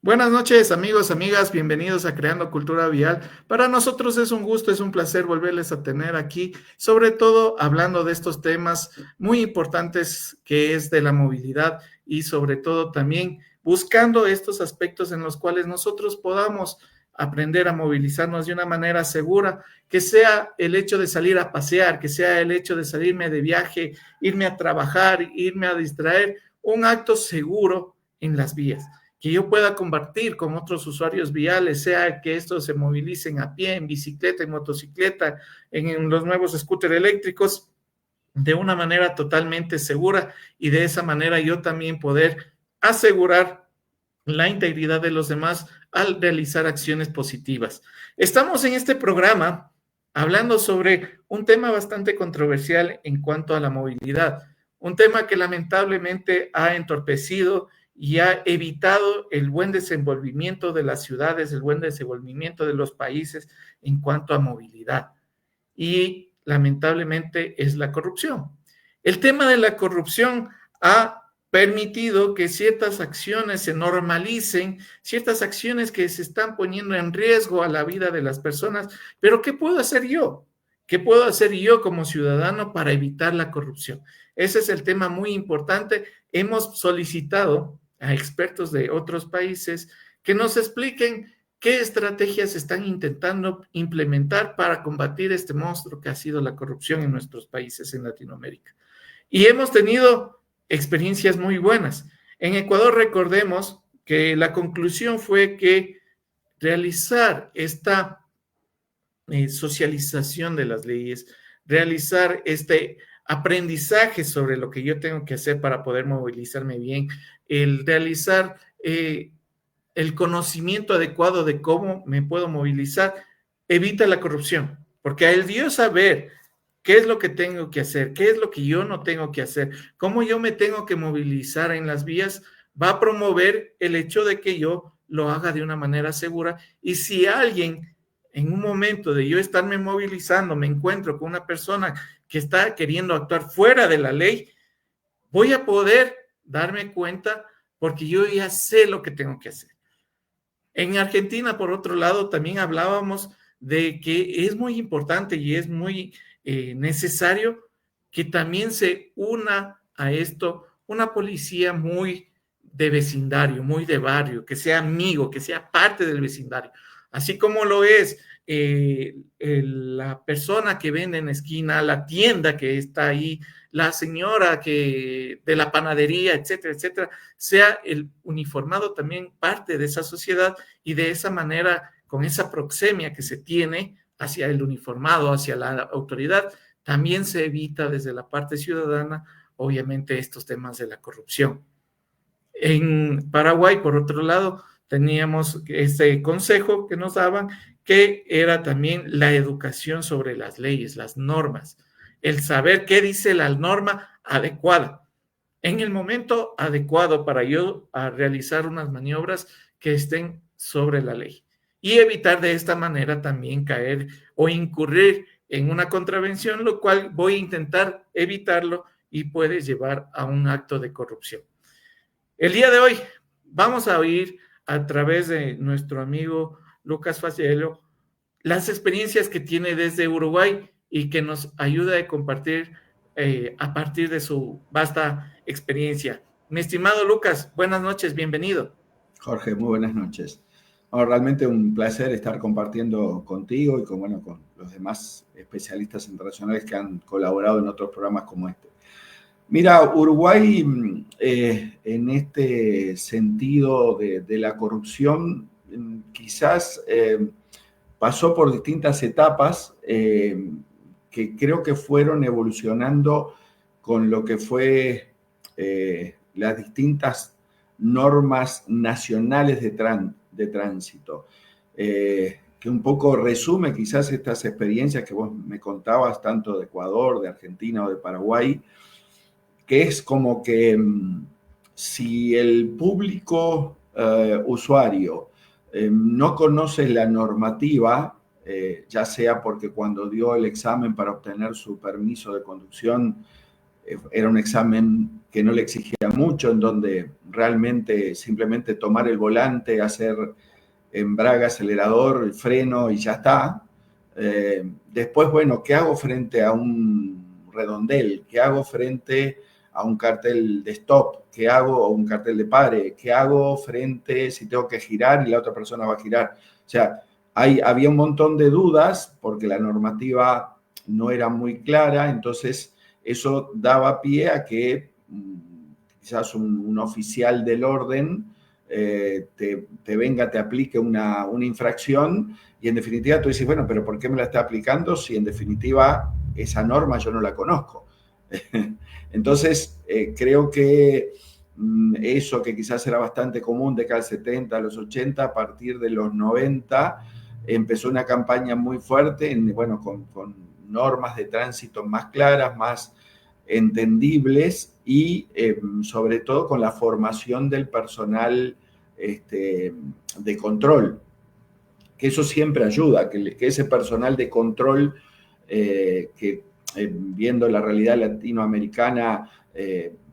Buenas noches, amigos, amigas, bienvenidos a Creando Cultura Vial. Para nosotros es un gusto, es un placer volverles a tener aquí, sobre todo hablando de estos temas muy importantes que es de la movilidad y sobre todo también buscando estos aspectos en los cuales nosotros podamos aprender a movilizarnos de una manera segura, que sea el hecho de salir a pasear, que sea el hecho de salirme de viaje, irme a trabajar, irme a distraer, un acto seguro en las vías que yo pueda compartir con otros usuarios viales, sea que estos se movilicen a pie, en bicicleta, en motocicleta, en los nuevos scooters eléctricos, de una manera totalmente segura y de esa manera yo también poder asegurar la integridad de los demás al realizar acciones positivas. Estamos en este programa hablando sobre un tema bastante controversial en cuanto a la movilidad, un tema que lamentablemente ha entorpecido y ha evitado el buen desenvolvimiento de las ciudades, el buen desenvolvimiento de los países en cuanto a movilidad. Y lamentablemente es la corrupción. El tema de la corrupción ha permitido que ciertas acciones se normalicen, ciertas acciones que se están poniendo en riesgo a la vida de las personas, pero ¿qué puedo hacer yo? ¿Qué puedo hacer yo como ciudadano para evitar la corrupción? Ese es el tema muy importante. Hemos solicitado a expertos de otros países que nos expliquen qué estrategias están intentando implementar para combatir este monstruo que ha sido la corrupción en nuestros países en Latinoamérica. Y hemos tenido experiencias muy buenas. En Ecuador recordemos que la conclusión fue que realizar esta socialización de las leyes, realizar este aprendizaje sobre lo que yo tengo que hacer para poder movilizarme bien, el realizar el conocimiento adecuado de cómo me puedo movilizar, evita la corrupción, porque al yo saber qué es lo que tengo que hacer, qué es lo que yo no tengo que hacer, cómo yo me tengo que movilizar en las vías, va a promover el hecho de que yo lo haga de una manera segura. Y si alguien en un momento de yo estarme movilizando me encuentro con una persona que está queriendo actuar fuera de la ley, voy a poder darme cuenta porque yo ya sé lo que tengo que hacer. En Argentina, por otro lado, también hablábamos de que es muy importante y es muy necesario que también se una a esto una policía muy de vecindario, muy de barrio, que sea amigo, que sea parte del vecindario, así como lo es la persona que vende en la esquina, la tienda que está ahí, la señora que de la panadería, etcétera, etcétera, sea el uniformado también parte de esa sociedad y de esa manera, con esa proxemia que se tiene hacia el uniformado, hacia la autoridad, también se evita desde la parte ciudadana, obviamente, estos temas de la corrupción. En Paraguay, por otro lado, teníamos este consejo que nos daban, que era también la educación sobre las leyes, las normas, el saber qué dice la norma adecuada en el momento adecuado para yo a realizar unas maniobras que estén sobre la ley y evitar de esta manera también caer o incurrir en una contravención, lo cual voy a intentar evitarlo y puede llevar a un acto de corrupción. El día de hoy vamos a oír a través de nuestro amigo Lucas Faciello las experiencias que tiene desde Uruguay y que nos ayuda a compartir a partir de su vasta experiencia. Mi estimado Lucas, buenas noches, bienvenido. Jorge, muy buenas noches. Bueno, realmente un placer estar compartiendo contigo y con los demás especialistas internacionales que han colaborado en otros programas como este. Mira, Uruguay en este sentido de la corrupción quizás pasó por distintas etapas que creo que fueron evolucionando con lo que fue las distintas normas nacionales de tránsito, que un poco resume quizás estas experiencias que vos me contabas, tanto de Ecuador, de Argentina o de Paraguay, que es como que si el público usuario no conoce la normativa, ya sea porque cuando dio el examen para obtener su permiso de conducción era un examen que no le exigía mucho, en donde realmente simplemente tomar el volante, hacer embrague, acelerador, el freno y ya está. Después, bueno, ¿qué hago frente a un redondel? ¿Qué hago frente a un cartel de stop? ¿Qué hago a un cartel de pare? ¿Qué hago frente si tengo que girar y la otra persona va a girar? O sea, había un montón de dudas porque la normativa no era muy clara, entonces eso daba pie a que quizás un oficial del orden te venga, te aplique una infracción y en definitiva tú dices, bueno, pero ¿por qué me la está aplicando si en definitiva esa norma yo no la conozco? Entonces, creo que eso que quizás era bastante común de cada 70 a los 80, a partir de los 90, empezó una campaña muy fuerte, bueno, con normas de tránsito más claras, más entendibles y sobre todo con la formación del personal de control, que eso siempre ayuda, que ese personal de control viendo la realidad latinoamericana,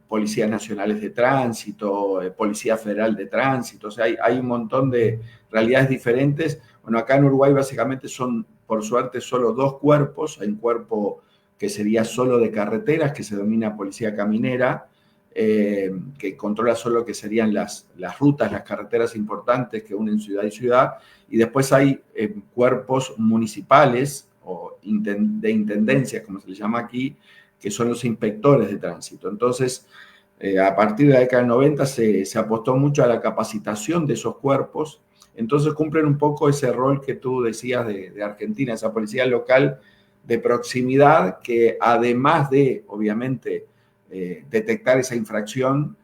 policías nacionales de tránsito, Policía Federal de Tránsito, o sea, hay un montón de realidades diferentes. Bueno, acá en Uruguay básicamente son, por suerte, solo dos cuerpos. Hay un cuerpo que sería solo de carreteras, que se denomina Policía Caminera, que controla solo lo que serían las rutas, las carreteras importantes que unen ciudad y ciudad, y después hay cuerpos municipales o de intendencia, como se le llama aquí, que son los inspectores de tránsito. Entonces, a partir de la década del 90 se apostó mucho a la capacitación de esos cuerpos, entonces cumplen un poco ese rol que tú decías de Argentina, esa policía local de proximidad que además de, obviamente, detectar esa infracción,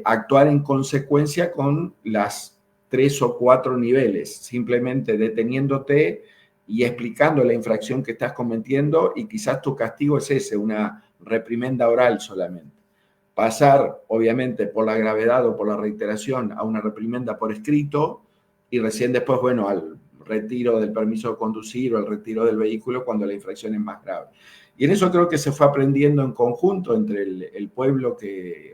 actuar en consecuencia con las 3 o 4 niveles, simplemente deteniéndote y explicando la infracción que estás cometiendo y quizás tu castigo es ese, una reprimenda oral solamente. Pasar, obviamente, por la gravedad o por la reiteración a una reprimenda por escrito y recién después, bueno, al retiro del permiso de conducir o al retiro del vehículo cuando la infracción es más grave. Y en eso creo que se fue aprendiendo en conjunto entre el pueblo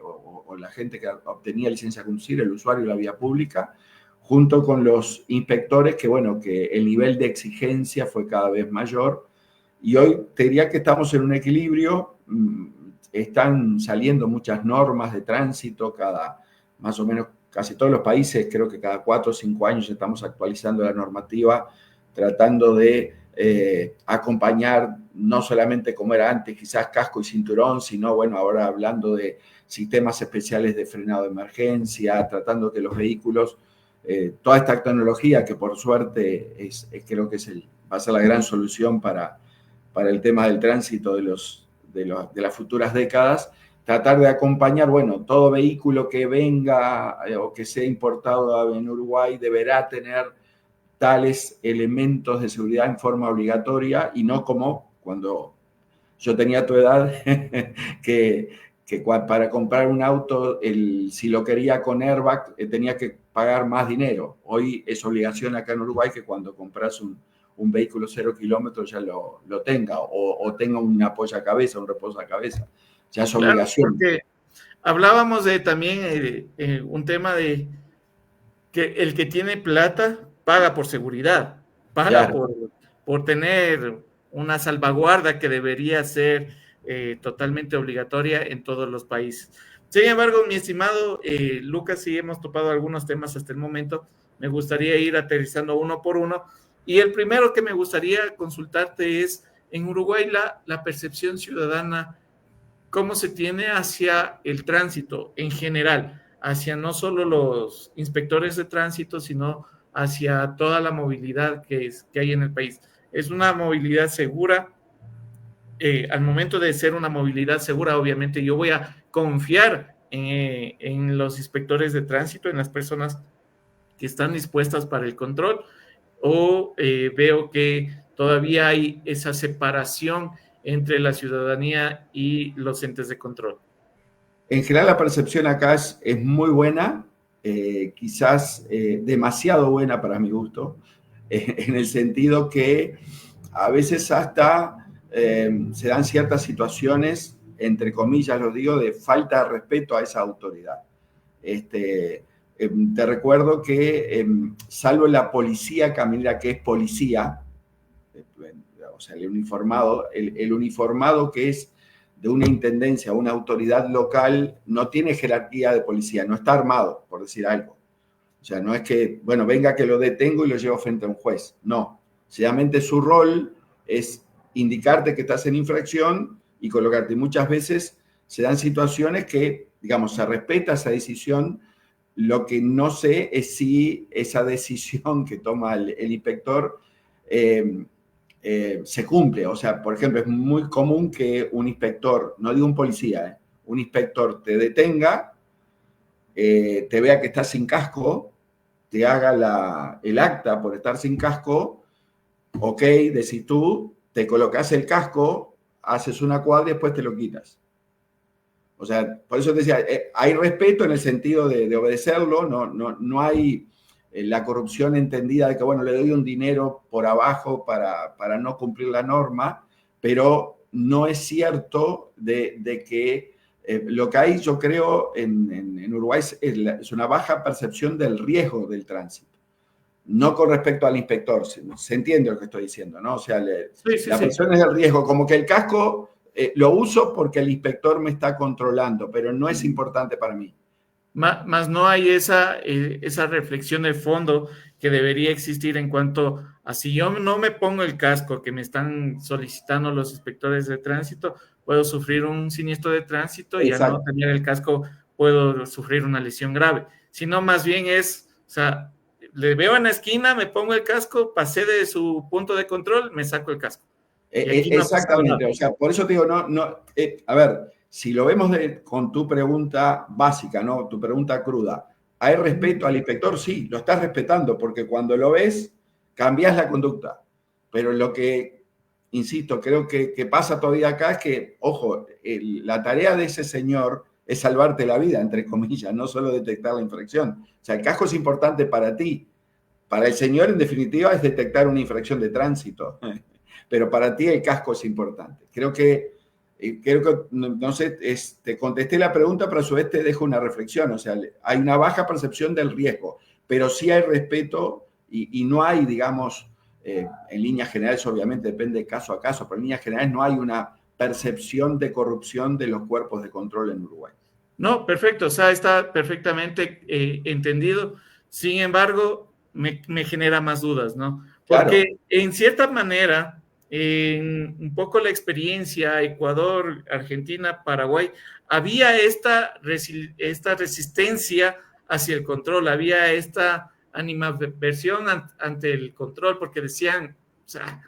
o la gente que obtenía licencia de conducir, el usuario de la vía pública, junto con los inspectores, que bueno, que el nivel de exigencia fue cada vez mayor. Y hoy te diría que estamos en un equilibrio, están saliendo muchas normas de tránsito, más o menos casi todos los países, creo que cada 4 o 5 años estamos actualizando la normativa, tratando de acompañar no solamente como era antes, quizás casco y cinturón, sino bueno, ahora hablando de sistemas especiales de frenado de emergencia, tratando que los vehículos, toda esta tecnología que por suerte creo que va a ser la gran solución para el tema del tránsito de las futuras décadas, tratar de acompañar, bueno, todo vehículo que venga o que sea importado en Uruguay deberá tener tales elementos de seguridad en forma obligatoria y no como cuando yo tenía tu edad, que para comprar un auto, si lo quería con airbag, tenía que pagar más dinero. Hoy es obligación acá en Uruguay que cuando compras un vehículo 0 kilómetros ya lo tenga o tenga un apoyacabezas, un reposacabezas. Ya es obligación. Porque hablábamos de también un tema de que el que tiene plata paga por seguridad, paga Claro. por tener una salvaguarda que debería ser totalmente obligatoria en todos los países. Sin embargo, mi estimado Lucas, sí hemos topado algunos temas hasta el momento. Me gustaría ir aterrizando uno por uno. Y el primero que me gustaría consultarte es, en Uruguay, la percepción ciudadana, ¿cómo se tiene hacia el tránsito en general? Hacia no solo los inspectores de tránsito, sino hacia toda la movilidad que hay en el país. ¿Es una movilidad segura? Al momento de ser una movilidad segura, obviamente yo voy a confiar en los inspectores de tránsito, en las personas que están dispuestas para el control, o veo que todavía hay esa separación entre la ciudadanía y los entes de control. En general la percepción acá es muy buena, quizás demasiado buena para mi gusto, en el sentido que a veces hasta se dan ciertas situaciones entre comillas lo digo, de falta de respeto a esa autoridad. Te recuerdo que, salvo la policía caminera, que es policía, o sea, el uniformado que es de una intendencia, una autoridad local, no tiene jerarquía de policía, no está armado, por decir algo. O sea, no es que, bueno, venga que lo detengo y lo llevo frente a un juez. No. Sencillamente su rol es indicarte que estás en infracción y colocarte. Y muchas veces se dan situaciones que, digamos, se respeta esa decisión. Lo que no sé es si esa decisión que toma el inspector se cumple. O sea, por ejemplo, es muy común que un inspector, no digo un policía, un inspector te detenga, te vea que estás sin casco, te haga el acta por estar sin casco, ok, decís tú, te colocas el casco, haces una cuadra y después te lo quitas. O sea, por eso te decía, hay respeto en el sentido de obedecerlo, no hay la corrupción entendida de que, bueno, le doy un dinero por abajo para no cumplir la norma, pero no es cierto de que lo que hay, yo creo, en Uruguay es una baja percepción del riesgo del tránsito. No con respecto al inspector, se entiende lo que estoy diciendo, ¿no? O sea, la percepción es del riesgo, como que el casco lo uso porque el inspector me está controlando, pero no es importante para mí. Más no hay esa reflexión de fondo que debería existir en cuanto a si yo no me pongo el casco que me están solicitando los inspectores de tránsito, puedo sufrir un siniestro de tránsito y al no tener el casco puedo sufrir una lesión grave. Sino más bien es, o sea, le veo en la esquina, me pongo el casco, pasé de su punto de control, me saco el casco. Exactamente, o sea, por eso te digo, a ver, si lo vemos con tu pregunta básica, ¿no? Tu pregunta cruda, ¿hay respeto al inspector? Sí, lo estás respetando, porque cuando lo ves, cambias la conducta. Pero lo que, insisto, creo que pasa todavía acá es que, ojo, la tarea de ese señor es salvarte la vida, entre comillas, no solo detectar la infracción. O sea, el casco es importante para ti. Para el señor, en definitiva, es detectar una infracción de tránsito. Pero para ti el casco es importante. Creo que no sé, te contesté la pregunta, pero a su vez te dejo una reflexión. O sea, hay una baja percepción del riesgo, pero sí hay respeto y no hay, digamos, en líneas generales, obviamente depende de caso a caso, pero en líneas generales no hay una percepción de corrupción de los cuerpos de control en Uruguay. No, perfecto, o sea, está perfectamente entendido. Sin embargo, me genera más dudas, ¿no? Porque claro, en cierta manera, en un poco la experiencia, Ecuador, Argentina, Paraguay, había esta resistencia hacia el control, había esta animadversión ante el control, porque decían, o sea,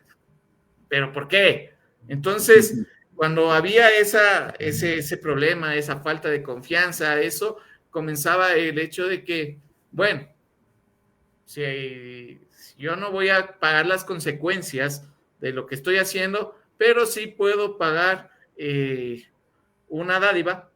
¿pero por qué? Entonces, cuando había ese problema, esa falta de confianza, eso comenzaba el hecho de que, bueno, si yo no voy a pagar las consecuencias de lo que estoy haciendo, pero sí puedo pagar una dádiva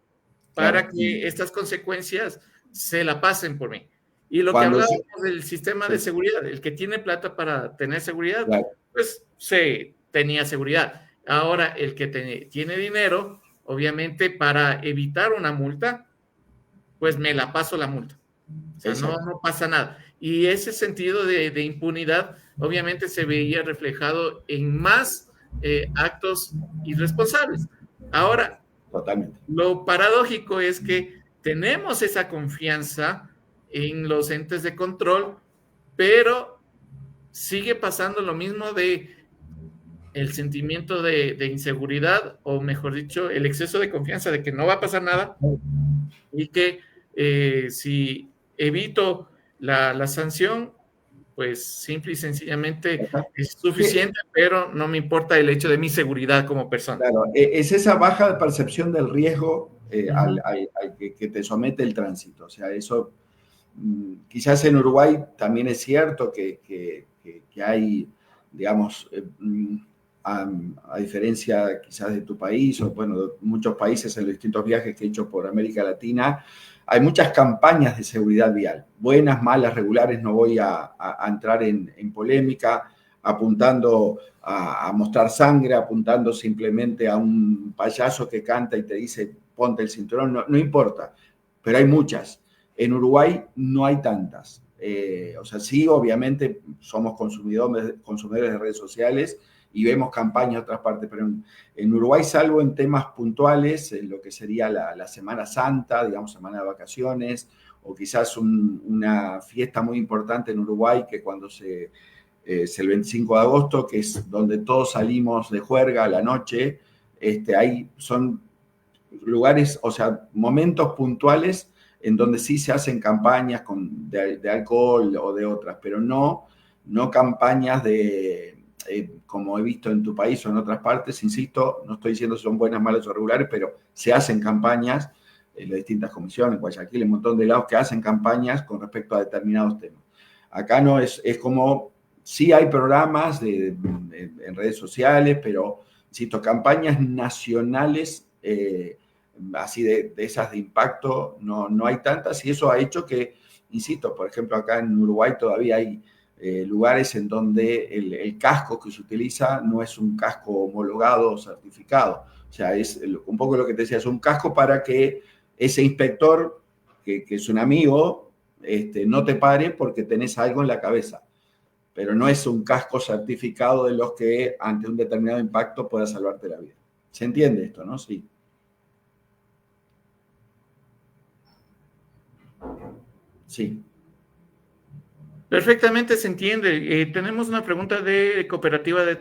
para que estas consecuencias se la pasen por mí. Y lo que hablábamos del sistema de seguridad, el que tiene plata para tener seguridad, pues se tenía seguridad. Ahora, el que tiene dinero, obviamente, para evitar una multa, pues me la paso la multa. O sea, no pasa nada. Y ese sentido de impunidad, obviamente, se veía reflejado en más actos irresponsables. Ahora, totalmente, lo paradójico es que tenemos esa confianza en los entes de control, pero sigue pasando lo mismo de el sentimiento de inseguridad, o mejor dicho, el exceso de confianza de que no va a pasar nada y que si evito la sanción, pues simple y sencillamente es suficiente, pero no me importa el hecho de mi seguridad como persona. Claro, es esa baja percepción del riesgo al que te somete el tránsito. O sea, eso quizás en Uruguay también es cierto que hay, digamos, a diferencia quizás de tu país o bueno, de muchos países en los distintos viajes que he hecho por América Latina, hay muchas campañas de seguridad vial, buenas, malas, regulares, no voy a entrar en polémica. apuntando a mostrar sangre, apuntando simplemente a un payaso que canta y te dice ponte el cinturón, no importa, pero hay muchas. En Uruguay no hay tantas. O sea, sí, obviamente somos consumidores de redes sociales y vemos campañas en otras partes, pero en Uruguay, salvo en temas puntuales, en lo que sería la Semana Santa, digamos, semana de vacaciones, o quizás una fiesta muy importante en Uruguay que cuando es el 25 de agosto, que es donde todos salimos de juerga a la noche, ahí son lugares, o sea, momentos puntuales en donde sí se hacen campañas de alcohol o de otras, pero no campañas como he visto en tu país o en otras partes, insisto, no estoy diciendo si son buenas, malas o regulares, pero se hacen campañas en las distintas comisiones, en Guayaquil, un montón de lados que hacen campañas con respecto a determinados temas. Acá no es como, sí hay programas en redes sociales, pero, insisto, campañas nacionales, así de esas de impacto, no hay tantas, y eso ha hecho que, insisto, por ejemplo, acá en Uruguay todavía hay lugares en donde el casco que se utiliza no es un casco homologado o certificado. O sea, es un poco lo que te decía, es un casco para que ese inspector, que es un amigo, no te pare porque tenés algo en la cabeza. Pero no es un casco certificado de los que ante un determinado impacto pueda salvarte la vida. ¿Se entiende esto, no? Sí. Sí. Perfectamente se entiende. Tenemos una pregunta de Cooperativa de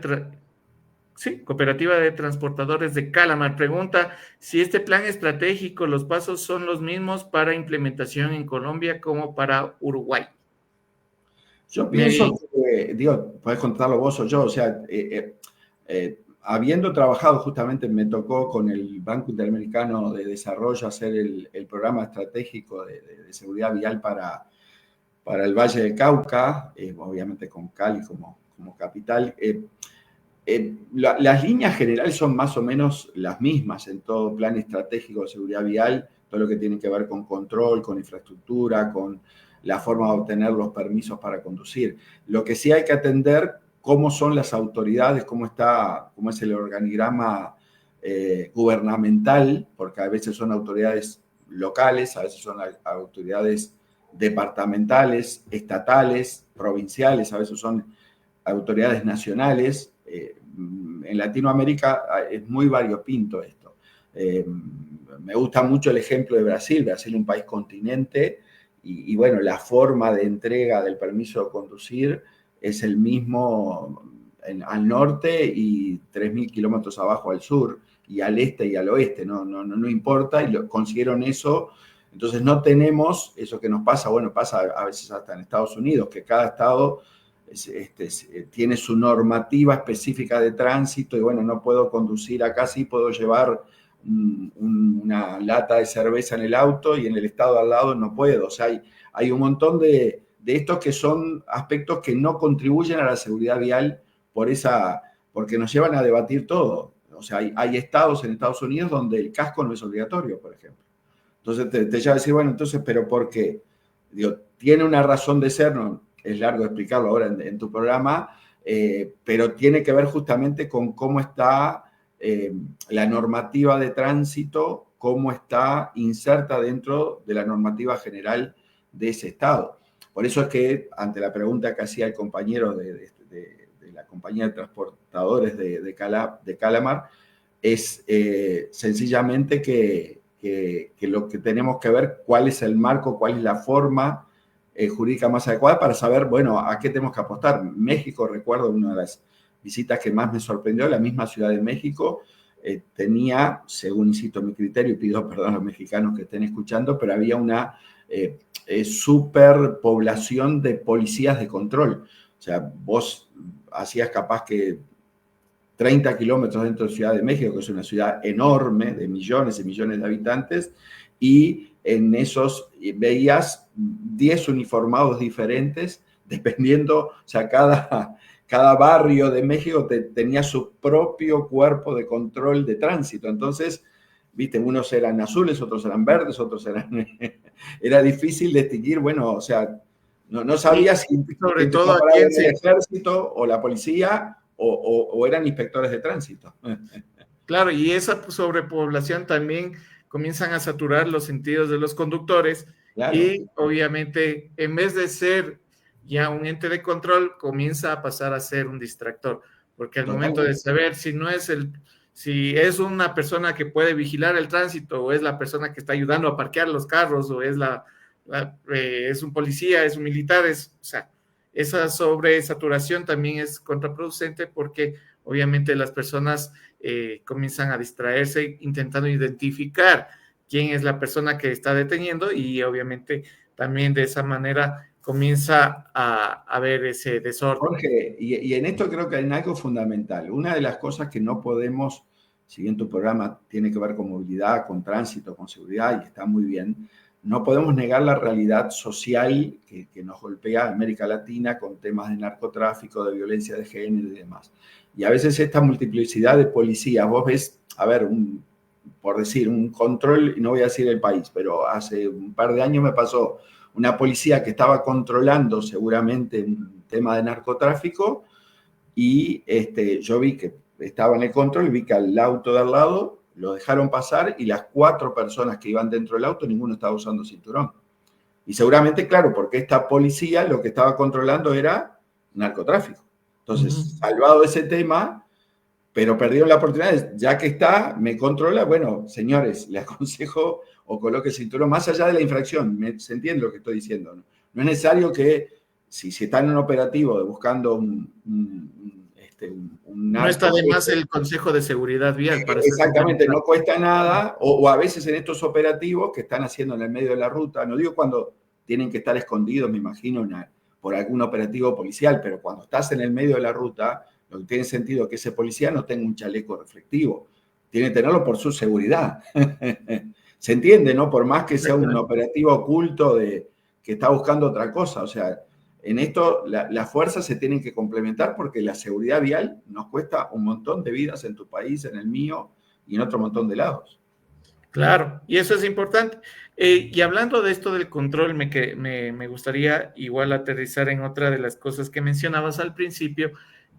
Transportadores de Calamar. Pregunta si este plan estratégico, los pasos son los mismos para implementación en Colombia como para Uruguay. Yo pienso que, digo, puedes contarlo vos o yo, o sea, habiendo trabajado justamente, me tocó con el Banco Interamericano de Desarrollo hacer el programa estratégico de seguridad vial para el Valle del Cauca, obviamente con Cali como capital. Las líneas generales son más o menos las mismas en todo plan estratégico de seguridad vial, todo lo que tiene que ver con control, con infraestructura, con la forma de obtener los permisos para conducir. Lo que sí hay que atender, cómo son las autoridades, cómo es el organigrama gubernamental, porque a veces son autoridades locales, a veces son autoridades departamentales, estatales, provinciales, a veces son autoridades nacionales. En Latinoamérica es muy variopinto esto. Me gusta mucho el ejemplo de Brasil. Brasil es un país continente y bueno, la forma de entrega del permiso de conducir es el mismo al norte y 3.000 kilómetros abajo al sur y al este y al oeste, no importa, y consiguieron eso. Entonces no tenemos eso que nos pasa, bueno, pasa a veces hasta en Estados Unidos, que cada estado tiene su normativa específica de tránsito y bueno, no puedo conducir acá, sí puedo llevar una lata de cerveza en el auto y en el estado al lado no puedo. O sea, hay un montón de estos que son aspectos que no contribuyen a la seguridad vial porque nos llevan a debatir todo. O sea, hay estados en Estados Unidos donde el casco no es obligatorio, por ejemplo. Entonces te lleva a decir, bueno, entonces, ¿pero por qué? Digo, tiene una razón de ser, no es largo explicarlo ahora en tu programa, pero tiene que ver justamente con cómo está la normativa de tránsito, cómo está inserta dentro de la normativa general de ese estado. Por eso es que, ante la pregunta que hacía el compañero de la compañía de transportadores de Calamar, es sencillamente que lo que tenemos que ver cuál es el marco, cuál es la forma jurídica más adecuada para saber, bueno, a qué tenemos que apostar. México, recuerdo una de las visitas que más me sorprendió, la misma Ciudad de México tenía, según insisto mi criterio, y pido perdón a los mexicanos que estén escuchando, pero había una superpoblación de policías de control. O sea, vos hacías capaz que 30 kilómetros dentro de Ciudad de México, que es una ciudad enorme, de millones y millones de habitantes, y en esos veías 10 uniformados diferentes, dependiendo, o sea, cada barrio de México tenía su propio cuerpo de control de tránsito. Entonces, viste, unos eran azules, otros eran verdes, otros eran... Era difícil distinguir, bueno, o sea, No sabía si sobre quien te todo comparaba aquí en era el ejército o la policía o eran inspectores de tránsito. Claro, y esa sobrepoblación también comienzan a saturar los sentidos de los conductores Claro, y obviamente en vez de ser ya un ente de control, comienza a pasar a ser un distractor, porque al momento de totalmente. saber si es una persona que puede vigilar el tránsito o es la persona que está ayudando a parquear los carros o es es un policía, es un militar, o sea, esa sobresaturación también es contraproducente porque obviamente las personas comienzan a distraerse intentando identificar quién es la persona que está deteniendo y obviamente también de esa manera comienza a haber ese desorden. Jorge, y en esto creo que hay algo fundamental. Una de las cosas que no podemos, si bien tu programa tiene que ver con movilidad, con tránsito, con seguridad, y está muy bien, no podemos negar la realidad social que nos golpea América Latina con temas de narcotráfico, de violencia de género y demás. Y a veces esta multiplicidad de policías, vos ves, a ver, por decir, un control, y no voy a decir el país, pero hace un par de años me pasó una policía que estaba controlando seguramente un tema de narcotráfico y yo vi que estaba en el control, vi que al auto de al lado lo dejaron pasar y las 4 personas que iban dentro del auto, ninguno estaba usando cinturón. Y seguramente, claro, porque esta policía lo que estaba controlando era narcotráfico. Entonces, salvado ese tema, pero perdieron la oportunidad, ya que está, me controla, bueno, señores, les aconsejo o coloque el cinturón más allá de la infracción, se entiende lo que estoy diciendo, ¿no? No es necesario que, si están en un operativo buscando un No está narco, de más el Consejo de Seguridad Vial para ser exactamente, no complementar. cuesta nada, o a veces en estos operativos que están haciendo en el medio de la ruta, no digo cuando tienen que estar escondidos, me imagino, por algún operativo policial, pero cuando estás en el medio de la ruta, lo que tiene sentido es que ese policía no tenga un chaleco reflectivo, tiene que tenerlo por su seguridad. Se entiende, ¿no? Por más que sea un operativo oculto que está buscando otra cosa, o sea, en esto las fuerzas se tienen que complementar porque la seguridad vial nos cuesta un montón de vidas en tu país, en el mío y en otro montón de lados. Claro, y eso es importante. Y hablando de esto del control, me gustaría igual aterrizar en otra de las cosas que mencionabas al principio,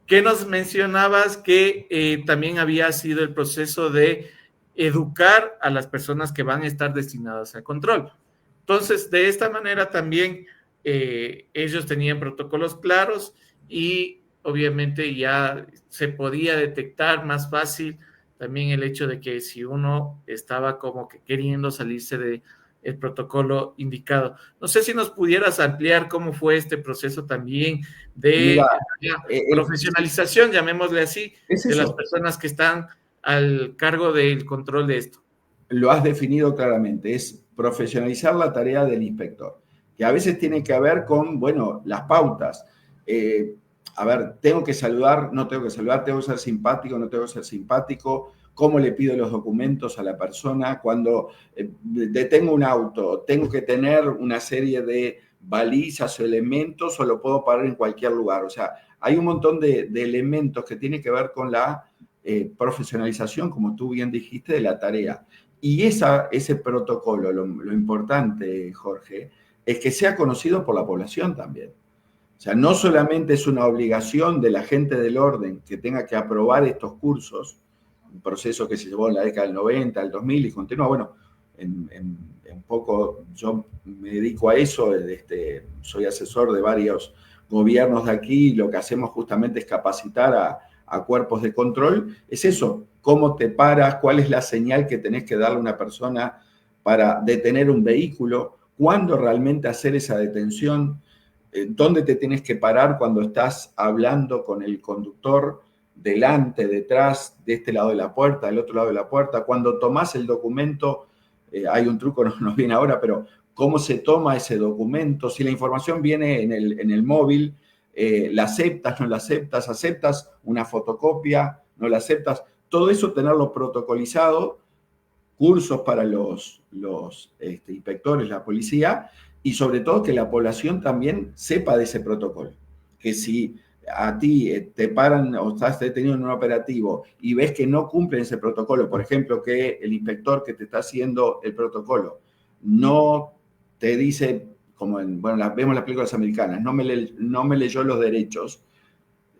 que nos mencionabas que también había sido el proceso de educar a las personas que van a estar destinadas al control. Entonces, de esta manera también ellos tenían protocolos claros y obviamente ya se podía detectar más fácil también el hecho de que si uno estaba como que queriendo salirse de el protocolo indicado. No sé si nos pudieras ampliar cómo fue este proceso también Mira, de sí, profesionalización, llamémosle así, es de las eso, personas que están al cargo del control de esto. lo has definido claramente, es profesionalizar la tarea del inspector, que a veces tiene que ver con, bueno, las pautas. Eh, a ver, tengo que saludar, no tengo que saludar, tengo que ser simpático, no tengo que ser simpático, cómo le pido los documentos a la persona, cuando detengo un auto, tengo que tener una serie de balizas o elementos o lo puedo parar en cualquier lugar. O sea, hay un montón de elementos que tienen que ver con la profesionalización, como tú bien dijiste, de la tarea. Y ese protocolo, lo importante, Jorge, es que sea conocido por la población también. O sea, no solamente es una obligación de la gente del orden que tenga que aprobar estos cursos, un proceso que se llevó en la década del 90, del 2000 y continúa. Bueno, en poco yo me dedico a eso, soy asesor de varios gobiernos de aquí y lo que hacemos justamente es capacitar a cuerpos de control. Es eso, cómo te paras, cuál es la señal que tenés que darle a una persona para detener un vehículo, cuándo realmente hacer esa detención, dónde te tienes que parar cuando estás hablando con el conductor, delante, detrás, de este lado de la puerta, del otro lado de la puerta, cuando tomás el documento, hay un truco, no nos viene ahora, pero cómo se toma ese documento, si la información viene en el móvil, la aceptas, no la aceptas, aceptas una fotocopia, no la aceptas, todo eso tenerlo protocolizado, cursos para los inspectores, la policía, y sobre todo que la población también sepa de ese protocolo. Que si a ti te paran o estás detenido en un operativo y ves que no cumplen ese protocolo, por ejemplo, que el inspector que te está haciendo el protocolo no te dice como vemos las películas americanas, no me leyó los derechos,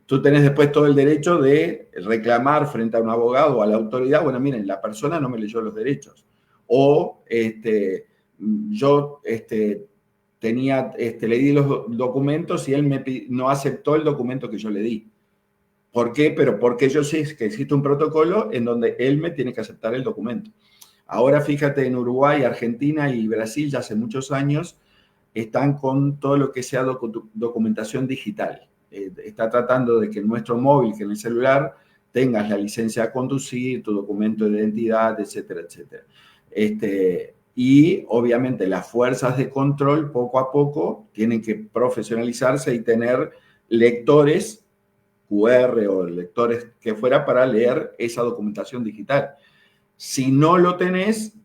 tú tenés después todo el derecho de reclamar frente a un abogado o a la autoridad, bueno, miren, la persona no me leyó los derechos. O yo le di los documentos y él no aceptó el documento que yo le di. ¿Por qué? Pero porque yo sé que existe un protocolo en donde él me tiene que aceptar el documento. Ahora fíjate, en Uruguay, Argentina y Brasil ya hace muchos años están con todo lo que sea documentación digital. Está tratando de que en nuestro móvil, que en el celular, tengas la licencia a conducir, tu documento de identidad, etcétera, etcétera. Y obviamente las fuerzas de control poco a poco tienen que profesionalizarse y tener lectores QR o lectores que fuera para leer esa documentación digital. Si no lo tenés,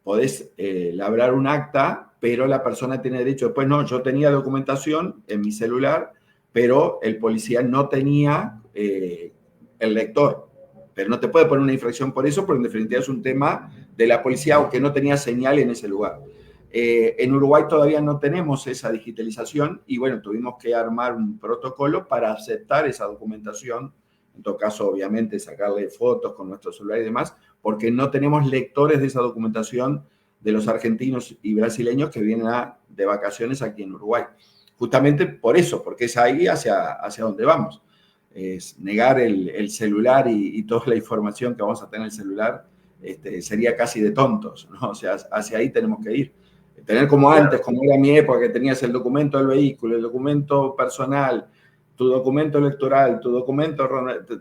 podés labrar un acta, pero la persona tiene derecho. Después no, yo tenía documentación en mi celular, pero el policía no tenía el lector. Pero no te puede poner una infracción por eso, porque en definitiva es un tema de la policía o que no tenía señal en ese lugar. En Uruguay todavía no tenemos esa digitalización y bueno, tuvimos que armar un protocolo para aceptar esa documentación. En todo caso, obviamente, sacarle fotos con nuestro celular y demás, porque no tenemos lectores de esa documentación de los argentinos y brasileños que vienen de vacaciones aquí en Uruguay. Justamente por eso, porque es ahí hacia donde vamos. Es negar el celular y toda la información que vamos a tener en el celular sería casi de tontos, ¿no? O sea, hacia ahí tenemos que ir. Tener como antes, como era mi época, que tenías el documento del vehículo, el documento personal, tu documento electoral, tu documento,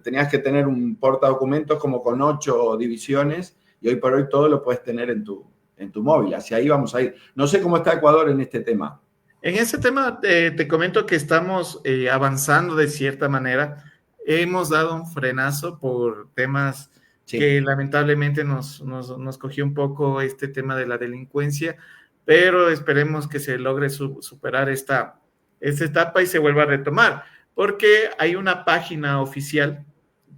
tenías que tener un portadocumentos como con 8 divisiones y hoy por hoy todo lo puedes tener en tu móvil. Hacia ahí vamos a ir. No sé cómo está Ecuador en este tema. En ese tema te comento que estamos avanzando de cierta manera. Hemos dado un frenazo por temas que lamentablemente nos cogió un poco este tema de la delincuencia, pero esperemos que se logre superar esta etapa y se vuelva a retomar, porque hay una página oficial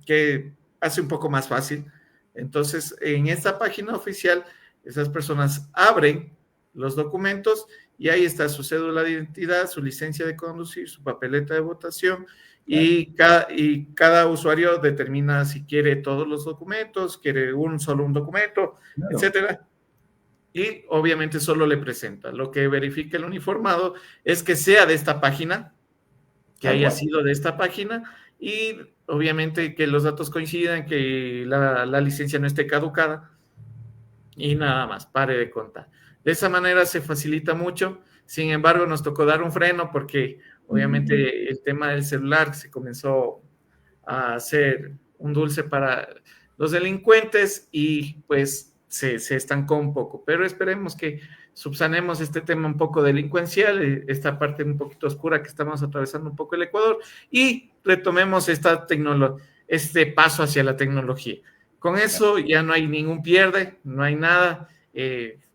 que hace un poco más fácil. Entonces, en esta página oficial, esas personas abren los documentos y ahí está su cédula de identidad, su licencia de conducir, su papeleta de votación, y cada usuario determina si quiere todos los documentos, quiere solo un documento, etcétera. Y obviamente solo le presenta. Lo que verifica el uniformado es que sea de esta página, que haya sido de esta página, y obviamente que los datos coincidan, que la licencia no esté caducada, y nada más, pare de contar. De esa manera se facilita mucho. Sin embargo, nos tocó dar un freno porque obviamente el tema del celular se comenzó a hacer un dulce para los delincuentes y pues se estancó un poco. Pero esperemos que subsanemos este tema un poco delincuencial, esta parte un poquito oscura que estamos atravesando un poco el Ecuador, y retomemos este paso hacia la tecnología. Con eso ya no hay ningún pierde, no hay nada.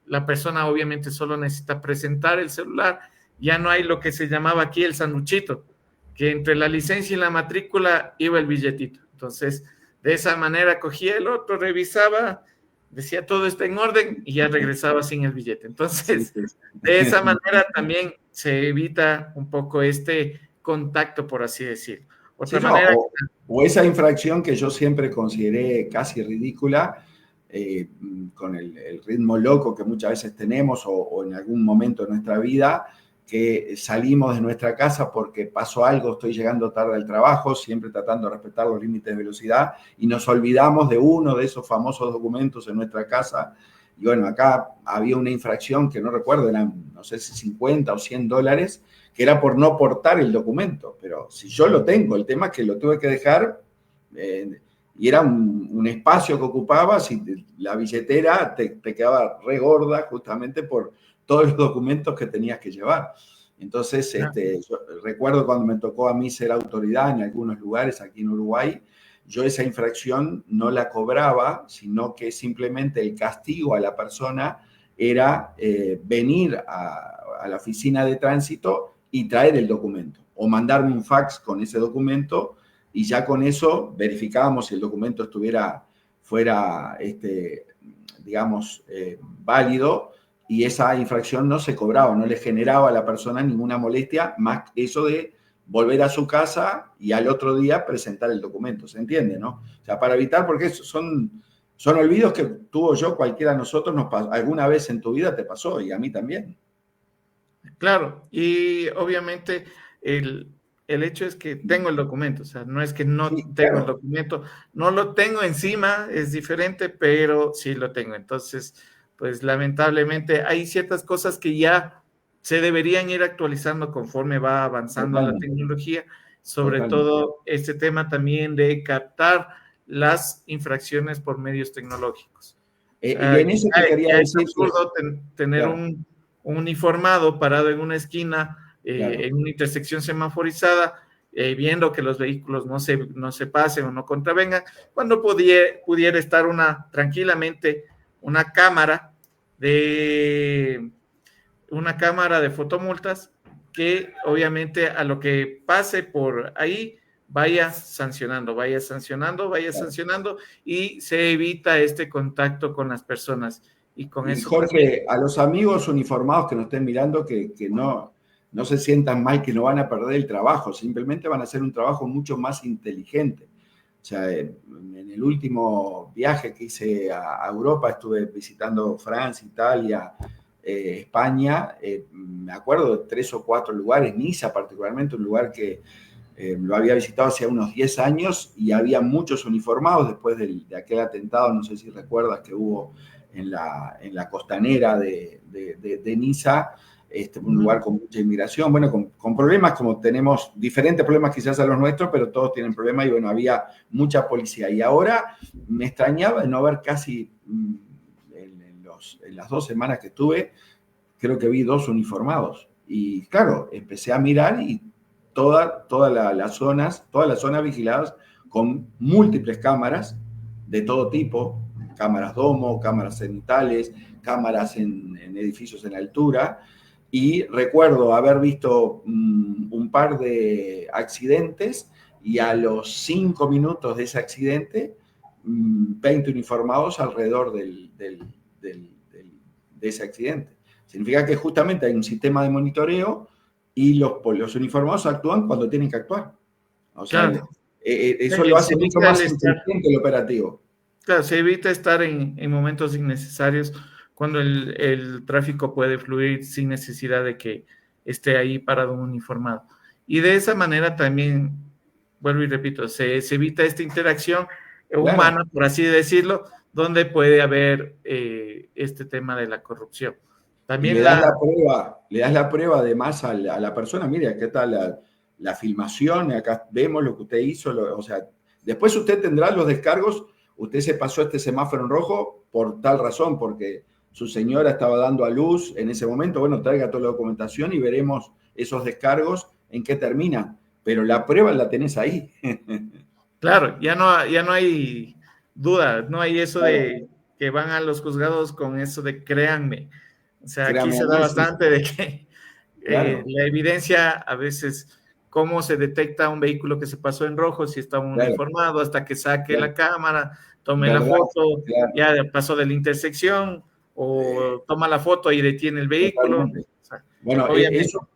La persona obviamente solo necesita presentar el celular. Ya no hay lo que se llamaba aquí el sanduchito, que entre la licencia y la matrícula iba el billetito. Entonces, de esa manera cogía el otro, revisaba, decía todo está en orden y ya regresaba sin el billete. Entonces, de esa manera también se evita un poco este contacto, por así decirlo. Otra manera... O esa infracción que yo siempre consideré casi ridícula, con el ritmo loco que muchas veces tenemos o en algún momento de nuestra vida, que salimos de nuestra casa porque pasó algo, estoy llegando tarde al trabajo, siempre tratando de respetar los límites de velocidad, y nos olvidamos de uno de esos famosos documentos en nuestra casa. Y bueno, acá había una infracción que no recuerdo, eran, no sé si 50 o 100 dólares, que era por no portar el documento. Pero si yo lo tengo, el tema es que lo tuve que dejar y era un espacio que ocupaba, si la billetera te quedaba re gorda justamente por todos los documentos que tenías que llevar. Entonces, yo recuerdo cuando me tocó a mí ser autoridad en algunos lugares aquí en Uruguay, yo esa infracción no la cobraba, sino que simplemente el castigo a la persona era venir a la oficina de tránsito y traer el documento, o mandarme un fax con ese documento, y ya con eso verificábamos si el documento fuera, digamos, válido, y esa infracción no se cobraba, no le generaba a la persona ninguna molestia, más eso de volver a su casa y al otro día presentar el documento, ¿se entiende, no? O sea, para evitar, porque son olvidos que tú o yo, cualquiera de nosotros, alguna vez en tu vida te pasó, y a mí también. Claro, y obviamente el hecho es que tengo el documento, o sea, no es que no Sí, tengo el claro. documento, no lo tengo encima, es diferente, pero sí lo tengo. Entonces, pues lamentablemente hay ciertas cosas que ya se deberían ir actualizando conforme va avanzando la Totalmente, tecnología, sobre totalmente. todo este tema también de captar las infracciones por medios tecnológicos. O Y sea, en eso te quería ya es decir que, absurdo tener claro, un uniformado parado en una esquina, claro. en una intersección semaforizada, viendo que los vehículos no se pasen o no contravengan, cuando pudiera estar tranquilamente una cámara de fotomultas que obviamente a lo que pase por ahí vaya Claro. sancionando y se evita este contacto con las personas y con Y eso también. Jorge, a los amigos uniformados que nos estén mirando, que no se sientan mal, que no van a perder el trabajo, simplemente van a hacer un trabajo mucho más inteligente. O sea, en el último viaje que hice a Europa, estuve visitando Francia, Italia, España, me acuerdo de 3 o 4 lugares, Niza particularmente, un lugar que lo había visitado hace unos 10 años y había muchos uniformados después de aquel atentado, no sé si recuerdas que hubo en la costanera de Niza, un lugar con mucha inmigración, bueno, con problemas como tenemos, diferentes problemas quizás a los nuestros, pero todos tienen problemas y bueno, había mucha policía. Y ahora me extrañaba de no haber casi, en las 2 semanas que estuve, creo que vi 2 uniformados. Y claro, empecé a mirar y todas las zonas vigiladas con múltiples cámaras de todo tipo, cámaras domo, cámaras cenitales, cámaras en edificios en altura, y recuerdo haber visto un par de accidentes y a los 5 minutos de ese accidente, 20 uniformados alrededor de ese accidente. Significa que justamente hay un sistema de monitoreo y los uniformados actúan cuando tienen que actuar. O sea, Claro, eso lo se hace mucho evita el más estar, inteligente el operativo. claro, se evita estar en momentos innecesarios cuando el tráfico puede fluir sin necesidad de que esté ahí parado un uniformado. Y de esa manera también, vuelvo y repito, se evita esta interacción Claro. humana, por así decirlo, donde puede haber este tema de la corrupción. Y le También das la prueba además a la persona, mire, acá está la filmación, acá vemos lo que usted hizo, o sea, después usted tendrá los descargos, usted se pasó este semáforo en rojo por tal razón, porque su señora estaba dando a luz en ese momento, bueno, traiga toda la documentación y veremos esos descargos en qué terminan, pero la prueba la tenés ahí. claro, ya no hay duda, no hay eso Claro, de que van a los juzgados con eso de créanme. O sea, aquí créame a se da mí, sí, bastante de que claro, la evidencia, a veces, cómo se detecta un vehículo que se pasó en rojo, si está claro, uniformado, hasta que saque claro, la cámara, tome la verdad, foto, claro, ya pasó de la intersección, o toma la foto y detiene el vehículo. totalmente. O sea, Bueno, obviamente, eso.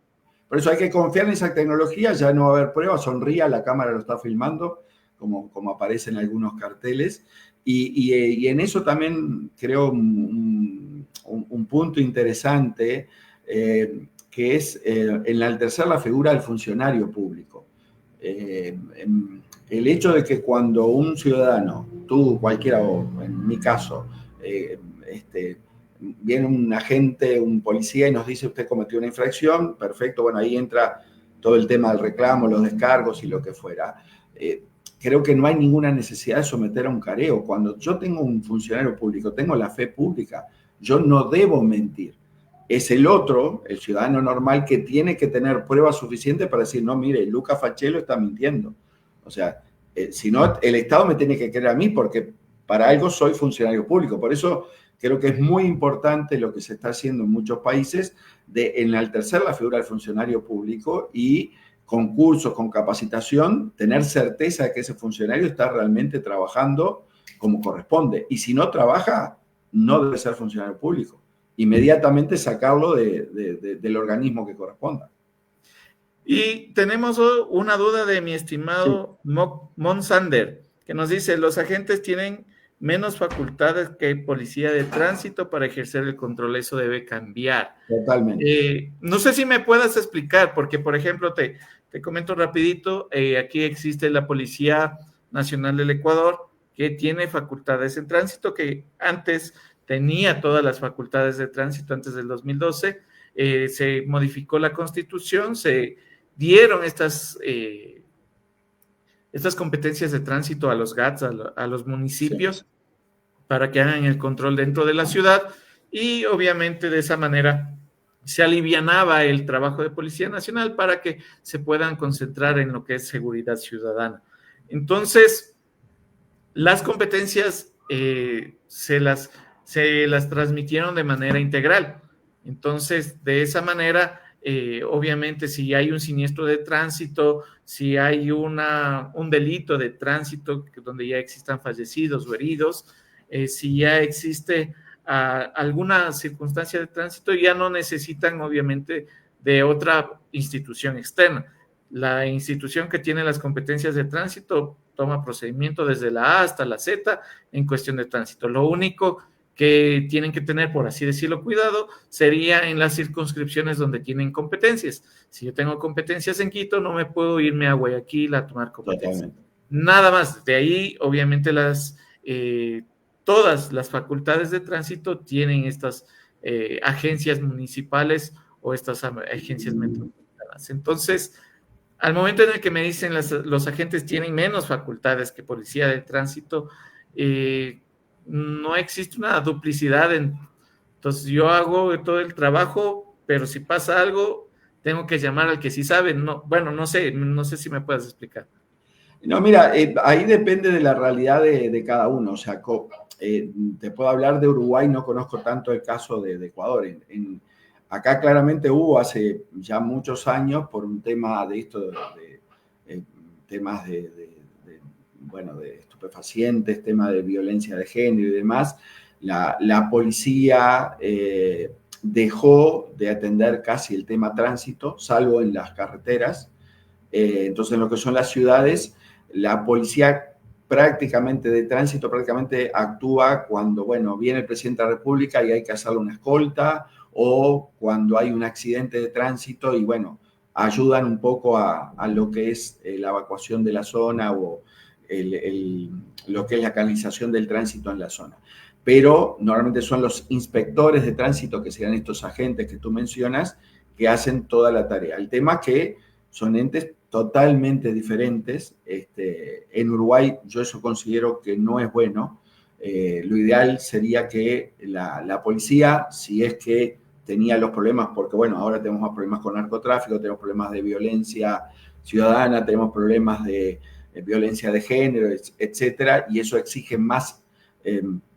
Por eso hay que confiar en esa tecnología, ya no va a haber pruebas, sonría, la cámara lo está filmando, como aparece en algunos carteles. Y en eso también creo un punto interesante, que es enaltecer la figura del funcionario público. El hecho de que cuando un ciudadano, tú, cualquiera, o en mi caso, viene un agente, un policía y nos dice usted cometió una infracción, perfecto, bueno, ahí entra todo el tema del reclamo, los descargos y lo que fuera. Creo que no hay ninguna necesidad de someter a un careo. Cuando yo tengo un funcionario público, tengo la fe pública, yo no debo mentir. Es el otro, el ciudadano normal, que tiene que tener pruebas suficientes para decir, no, mire, Luca Fachelo está mintiendo. O sea, si no, el Estado me tiene que creer a mí porque para algo soy funcionario público. Por eso creo que es muy importante lo que se está haciendo en muchos países de enaltecer la figura del funcionario público y con cursos, con capacitación, tener certeza de que ese funcionario está realmente trabajando como corresponde. Y si no trabaja, no debe ser funcionario público. inmediatamente sacarlo del organismo que corresponda. Y tenemos una duda de mi estimado Monsander, que nos dice, los agentes tienen menos facultades que policía de tránsito para ejercer el control, eso debe cambiar. Totalmente. No sé si me puedas explicar, porque por ejemplo, te comento rapidito, aquí existe la Policía Nacional del Ecuador, que tiene facultades en tránsito, que antes tenía todas las facultades de tránsito antes del 2012, se modificó la Constitución, se dieron estas competencias de tránsito a los GATS, a los municipios, para que hagan el control dentro de la ciudad, y obviamente de esa manera se alivianaba el trabajo de Policía Nacional para que se puedan concentrar en lo que es seguridad ciudadana. Entonces, las competencias se las transmitieron de manera integral. Entonces, de esa manera, obviamente, si hay un siniestro de tránsito, si hay un delito de tránsito donde ya existan fallecidos o heridos, si ya existe alguna circunstancia de tránsito, ya no necesitan, obviamente, de otra institución externa. La institución que tiene las competencias de tránsito toma procedimiento desde la A hasta la Z en cuestión de tránsito. Lo único que tienen que tener, por así decirlo, cuidado, sería en las circunscripciones donde tienen competencias. Si yo tengo competencias en Quito, no me puedo irme a Guayaquil a tomar competencias. Nada más. De ahí, obviamente, todas las facultades de tránsito tienen estas agencias municipales o estas agencias metropolitanas. Entonces, al momento en el que me dicen los agentes tienen menos facultades que policía de tránsito, no existe una duplicidad. Entonces yo hago todo el trabajo, pero si pasa algo, tengo que llamar al que sí sabe. No, bueno, no sé si me puedes explicar. No, mira, ahí depende de la realidad de cada uno. O sea, te puedo hablar de Uruguay, no conozco tanto el caso de Ecuador. Acá claramente hubo hace ya muchos años, por un tema de esto, temas de estupefacientes, temas de violencia de género y demás, la policía dejó de atender casi el tema tránsito, salvo en las carreteras. Entonces, en lo que son las ciudades, la policía prácticamente de tránsito actúa cuando, viene el presidente de la República y hay que hacerle una escolta, o cuando hay un accidente de tránsito y, ayudan un poco a lo que es la evacuación de la zona o lo que es la canalización del tránsito en la zona. Pero normalmente son los inspectores de tránsito, que serían estos agentes que tú mencionas, que hacen toda la tarea. El tema es que son entes totalmente diferentes. En Uruguay yo eso considero que no es bueno. Lo ideal sería que la policía, si es que tenía los problemas, porque ahora tenemos más problemas con narcotráfico, tenemos problemas de violencia ciudadana, tenemos problemas de violencia de género, etcétera, y eso exige más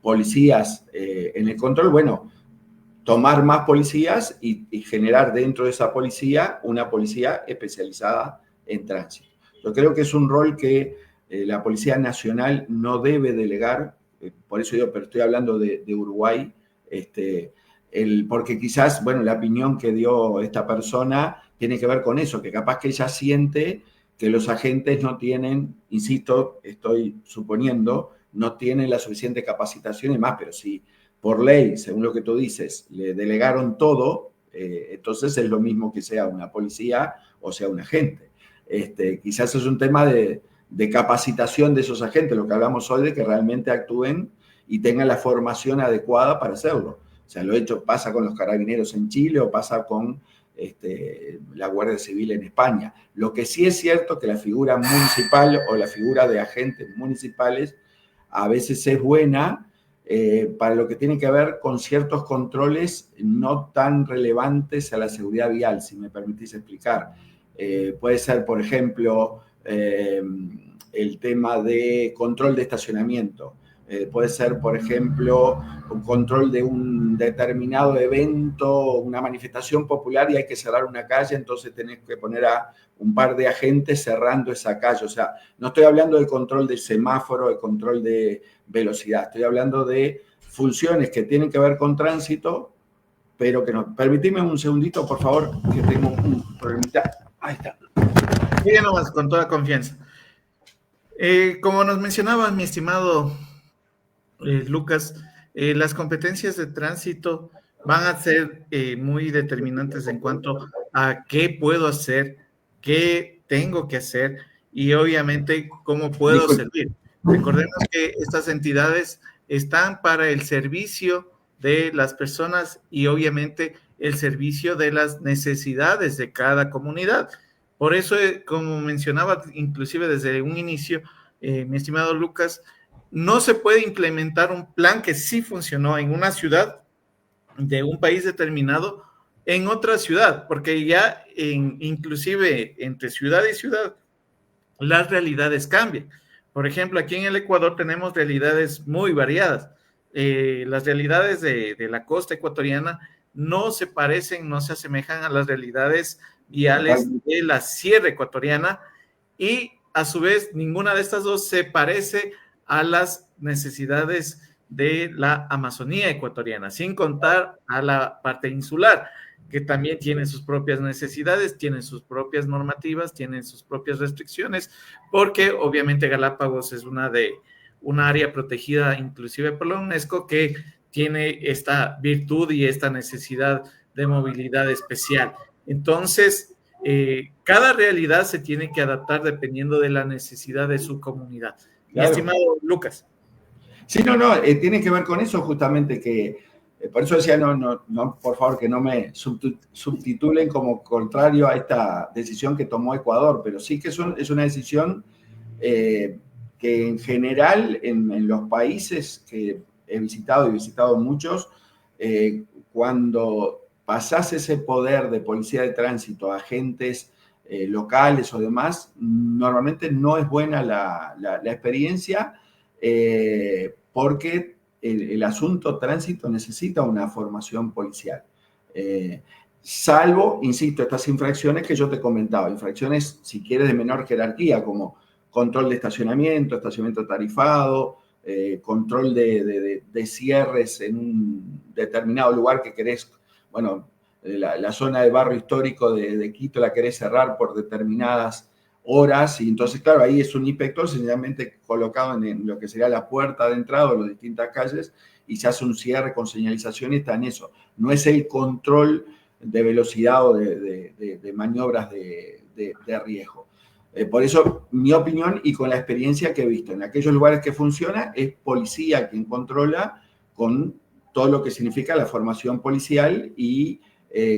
policías en el control. Tomar más policías y generar dentro de esa policía una policía especializada en tránsito. Yo creo que es un rol que la Policía Nacional no debe delegar, por eso pero estoy hablando de Uruguay, porque quizás, la opinión que dio esta persona tiene que ver con eso, que capaz que ella siente que los agentes no tienen, insisto, estoy suponiendo, no tienen la suficiente capacitación y más, pero si por ley, según lo que tú dices, le delegaron todo, entonces es lo mismo que sea una policía o sea un agente. Quizás es un tema de capacitación de esos agentes, lo que hablamos hoy, de que realmente actúen y tengan la formación adecuada para hacerlo. O sea, pasa con los carabineros en Chile o pasa con la Guardia Civil en España. Lo que sí es cierto que la figura municipal o la figura de agentes municipales a veces es buena para lo que tiene que ver con ciertos controles no tan relevantes a la seguridad vial, si me permitís explicar. Puede ser, por ejemplo, el tema de control de estacionamiento. Puede ser, por ejemplo, un control de un determinado evento, una manifestación popular y hay que cerrar una calle, entonces tenés que poner a un par de agentes cerrando esa calle. O sea, no estoy hablando de control de semáforo, de control de velocidad, estoy hablando de funciones que tienen que ver con tránsito, pero que no. Permitime un segundito, por favor, que tengo un problemita. Ahí está. Bien, nomás, con toda confianza. Como nos mencionaba mi estimado Lucas, las competencias de tránsito van a ser muy determinantes en cuanto a qué puedo hacer, qué tengo que hacer y obviamente cómo puedo Disculpe. servir. Recordemos que estas entidades están para el servicio de las personas y obviamente el servicio de las necesidades de cada comunidad. Por eso, como mencionaba inclusive desde un inicio, mi estimado Lucas, no se puede implementar un plan que sí funcionó en una ciudad de un país determinado en otra ciudad, porque ya inclusive entre ciudad y ciudad las realidades cambian. Por ejemplo, aquí en el Ecuador tenemos realidades muy variadas. Las realidades de la costa ecuatoriana no se parecen, no se asemejan a las realidades viales de la sierra ecuatoriana y a su vez ninguna de estas dos se parece a las necesidades de la Amazonía ecuatoriana, sin contar a la parte insular, que también tiene sus propias necesidades, tiene sus propias normativas, tiene sus propias restricciones, porque obviamente Galápagos es una área protegida inclusive por la UNESCO que tiene esta virtud y esta necesidad de movilidad especial. Entonces, cada realidad se tiene que adaptar dependiendo de la necesidad de su comunidad. Claro. Mi estimado Lucas. Sí, tiene que ver con eso justamente que, por eso decía, no, por favor, que no me subtitulen como contrario a esta decisión que tomó Ecuador, pero sí que es una decisión que en general en los países que he visitado y visitado muchos, cuando pasás ese poder de policía de tránsito a agentes locales o demás, normalmente no es buena la experiencia porque el asunto tránsito necesita una formación policial. Salvo, insisto, estas infracciones que yo te comentaba, infracciones, si quieres, de menor jerarquía, como control de estacionamiento tarifado, control de cierres en un determinado lugar que querés, bueno, la zona del barrio histórico de Quito la querés cerrar por determinadas horas, y entonces, claro, ahí es un inspector sencillamente colocado en lo que sería la puerta de entrada de las distintas calles y se hace un cierre con señalización y está en eso. No es el control de velocidad o de maniobras de riesgo. Por eso, mi opinión y con la experiencia que he visto, en aquellos lugares que funciona, es policía quien controla con todo lo que significa la formación policial y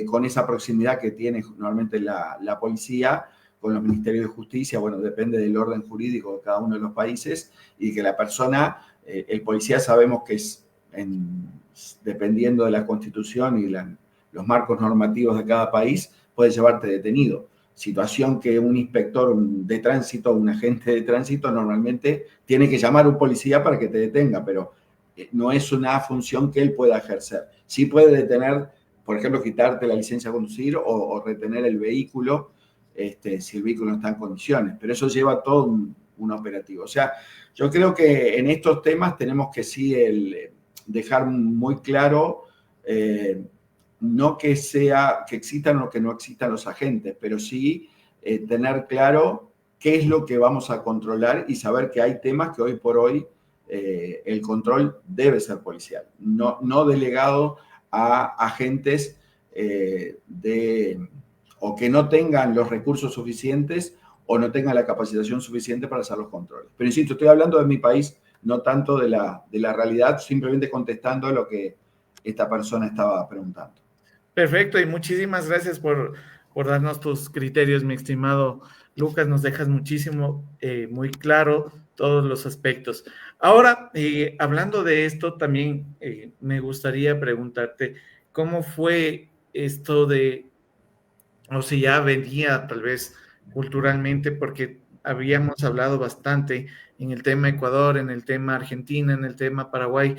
con esa proximidad que tiene normalmente la policía con los ministerios de justicia, bueno, depende del orden jurídico de cada uno de los países, y que la persona, el policía sabemos que es, dependiendo de la constitución y los marcos normativos de cada país, puede llevarte detenido. Situación que un inspector de tránsito, un agente de tránsito, normalmente tiene que llamar a un policía para que te detenga, pero no es una función que él pueda ejercer. Sí puede detener, por ejemplo, quitarte la licencia de conducir o retener el vehículo, si el vehículo no está en condiciones, pero eso lleva todo un operativo. O sea, yo creo que en estos temas tenemos que sí dejar muy claro, no que existan o que no existan los agentes, pero sí tener claro qué es lo que vamos a controlar y saber que hay temas que hoy por hoy el control debe ser policial, no delegado a agentes o que no tengan los recursos suficientes o no tengan la capacitación suficiente para hacer los controles. Pero insisto, estoy hablando de mi país, no tanto de la realidad, simplemente contestando lo que esta persona estaba preguntando. Perfecto, y muchísimas gracias por darnos tus criterios, mi estimado Lucas. Nos dejas muchísimo, muy claro todos los aspectos. Ahora, hablando de esto, también me gustaría preguntarte, ¿cómo fue esto o si ya venía tal vez culturalmente, porque habíamos hablado bastante en el tema Ecuador, en el tema Argentina, en el tema Paraguay,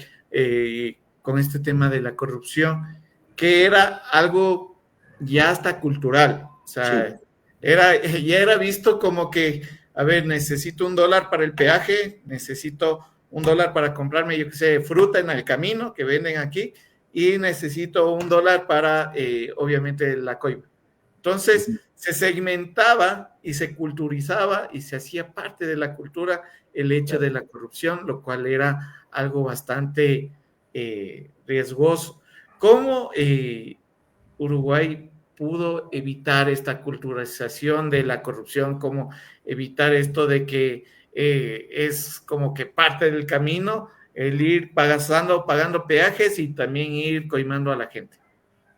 con este tema de la corrupción, que era algo ya hasta cultural, o sea, sí. Ya era visto como que, a ver, necesito $1 para el peaje, necesito $1 para comprarme, yo qué sé, fruta en el camino que venden aquí, y necesito $1 para, obviamente, la coima. Entonces, se segmentaba y se culturizaba y se hacía parte de la cultura el hecho de la corrupción, lo cual era algo bastante riesgoso. ¿Cómo Uruguay pudo evitar esta culturalización de la corrupción? ¿Cómo evitar esto de que es como que parte del camino el ir pagando peajes y también ir coimando a la gente?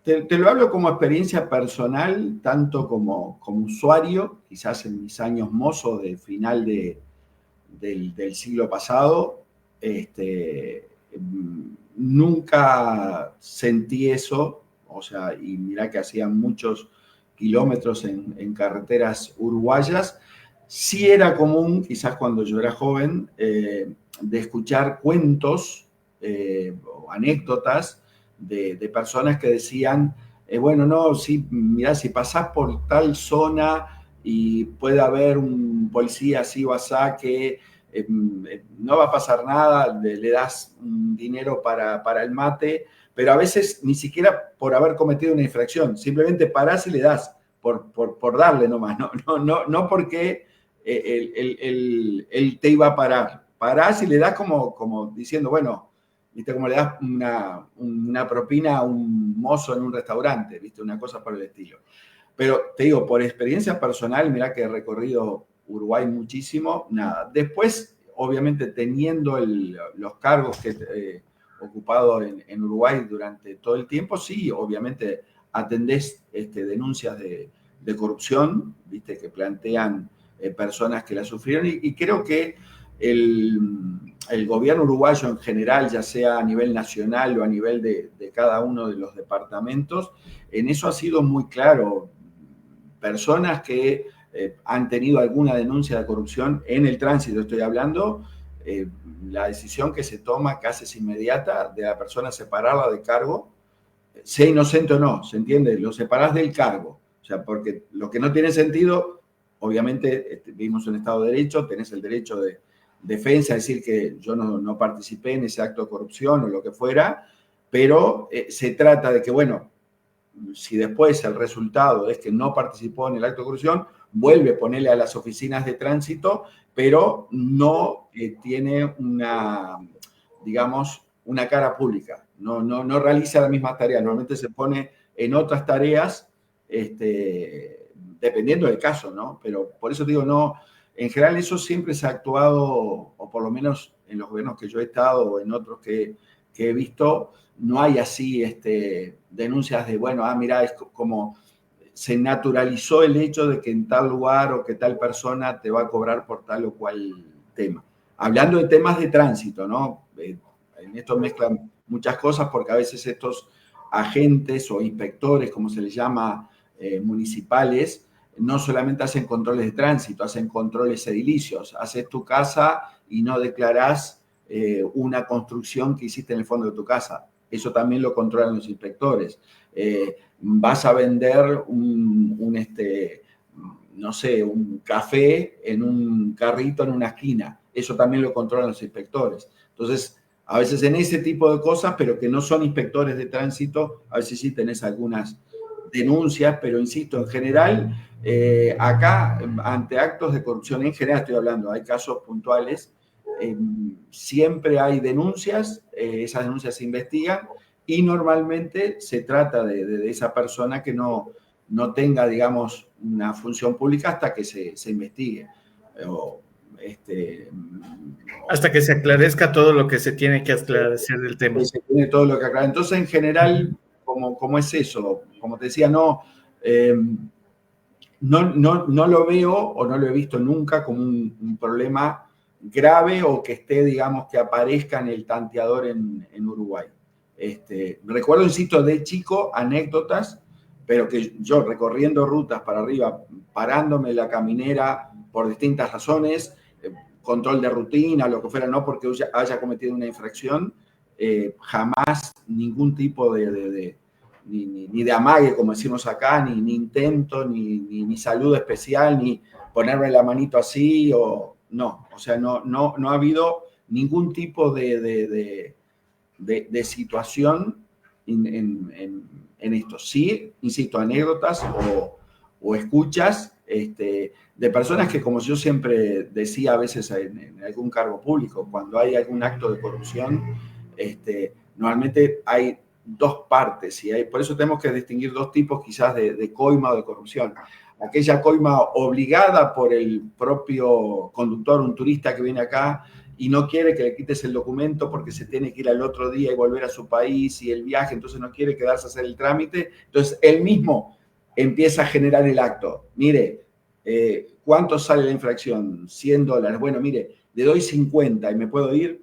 Te lo hablo como experiencia personal, tanto como usuario, quizás en mis años mozo de final del siglo pasado, nunca sentí eso, o sea, y mirá que hacían muchos kilómetros en carreteras uruguayas. Sí era común, quizás cuando yo era joven, de escuchar cuentos o anécdotas de personas que decían, bueno, no, sí, mirá, si pasás por tal zona y puede haber un policía así o asá que no va a pasar nada, le das dinero para el mate, pero a veces ni siquiera por haber cometido una infracción, simplemente parás y le das por darle nomás, no porque él te iba a parar. Parás y le das como diciendo, bueno, ¿viste? Como le das una propina a un mozo en un restaurante, ¿viste? Una cosa por el estilo. Pero te digo, por experiencia personal, mirá que he recorrido Uruguay muchísimo, nada. Después, obviamente, teniendo los cargos que he ocupado en Uruguay durante todo el tiempo, sí, obviamente atendés denuncias de corrupción, ¿viste? Que plantean personas que la sufrieron y creo que el gobierno uruguayo en general, ya sea a nivel nacional o a nivel de cada uno de los departamentos, en eso ha sido muy claro. Personas que han tenido alguna denuncia de corrupción en el tránsito, estoy hablando, la decisión que se toma casi es inmediata de la persona separarla de cargo, sea inocente o no, ¿se entiende? Lo separás del cargo, o sea, porque lo que no tiene sentido, obviamente vivimos en Estado de Derecho, tenés el derecho de defensa, decir que yo no participé en ese acto de corrupción o lo que fuera, pero se trata de que, bueno, si después el resultado es que no participó en el acto de corrupción, vuelve a ponerle a las oficinas de tránsito, pero no tiene digamos, una cara pública, no realiza la misma tarea, normalmente se pone en otras tareas, dependiendo del caso, ¿no? Pero por eso digo, no, en general eso siempre se ha actuado, o por lo menos en los gobiernos que yo he estado o en otros que he visto, no hay así denuncias de, bueno, mira, es como se naturalizó el hecho de que en tal lugar o que tal persona te va a cobrar por tal o cual tema. Hablando de temas de tránsito, ¿no? En esto mezclan muchas cosas porque a veces estos agentes o inspectores, como se les llama, municipales, no solamente hacen controles de tránsito, hacen controles edilicios. Haces tu casa y no declarás una construcción que hiciste en el fondo de tu casa. Eso también lo controlan los inspectores. Vas a vender no sé, un café en un carrito en una esquina. Eso también lo controlan los inspectores. Entonces, a veces en ese tipo de cosas, pero que no son inspectores de tránsito, a veces sí tenés algunas denuncias, pero insisto, en general, acá, ante actos de corrupción, en general estoy hablando, hay casos puntuales, siempre hay denuncias, esas denuncias se investigan y normalmente se trata de esa persona que no tenga, digamos, una función pública hasta que se investigue. Hasta que se aclarezca todo lo que se tiene que aclarecer del tema. Se tiene todo lo que aclarar. Entonces, en general, como es eso, como te decía, no lo veo o no lo he visto nunca como un problema grave o que esté, digamos, que aparezca en el tanteador en Uruguay. Recuerdo, insisto, de chico anécdotas, pero que yo recorriendo rutas para arriba, parándome la caminera por distintas razones, control de rutina, lo que fuera, no porque haya cometido una infracción, jamás ningún tipo ni de amague, como decimos acá, ni intento, ni saludo especial, ni ponerme la manito así, o no. O sea, no ha habido ningún tipo de situación en esto. Sí, insisto, anécdotas o escuchas de personas que, como yo siempre decía a veces en algún cargo público, cuando hay algún acto de corrupción, normalmente hay dos partes, y por eso tenemos que distinguir dos tipos quizás de coima o de corrupción. Aquella coima obligada por el propio conductor, un turista que viene acá y no quiere que le quites el documento porque se tiene que ir al otro día y volver a su país y el viaje, entonces no quiere quedarse a hacer el trámite, entonces él mismo empieza a generar el acto. Mire, ¿cuánto sale la infracción? $100. Bueno, mire, le doy 50 y me puedo ir.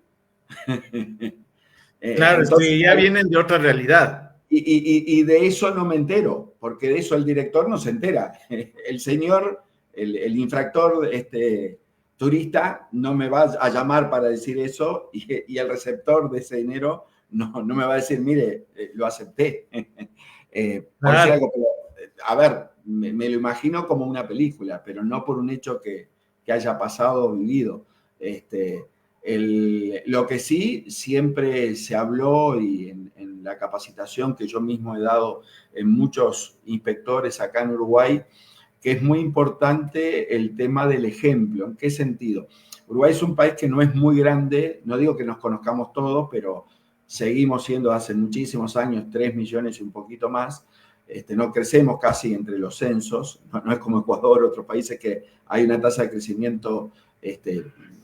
Claro, Entonces, ya vienen de otra realidad. y de eso no me entero, porque de eso el director no se entera. El señor, infractor, turista, no me va a llamar para decir eso y el receptor de ese dinero no me va a decir, mire, lo acepté. Por decir algo, pero, a ver, me lo imagino como una película, pero no por un hecho que haya pasado o vivido. Lo que sí siempre se habló y en la capacitación que yo mismo he dado en muchos inspectores acá en Uruguay, que es muy importante el tema del ejemplo. ¿En qué sentido? Uruguay es un país que no es muy grande, no digo que nos conozcamos todos, pero seguimos siendo hace muchísimos años 3 millones y un poquito más. No crecemos casi entre los censos, no es como Ecuador, otros países que hay una tasa de crecimiento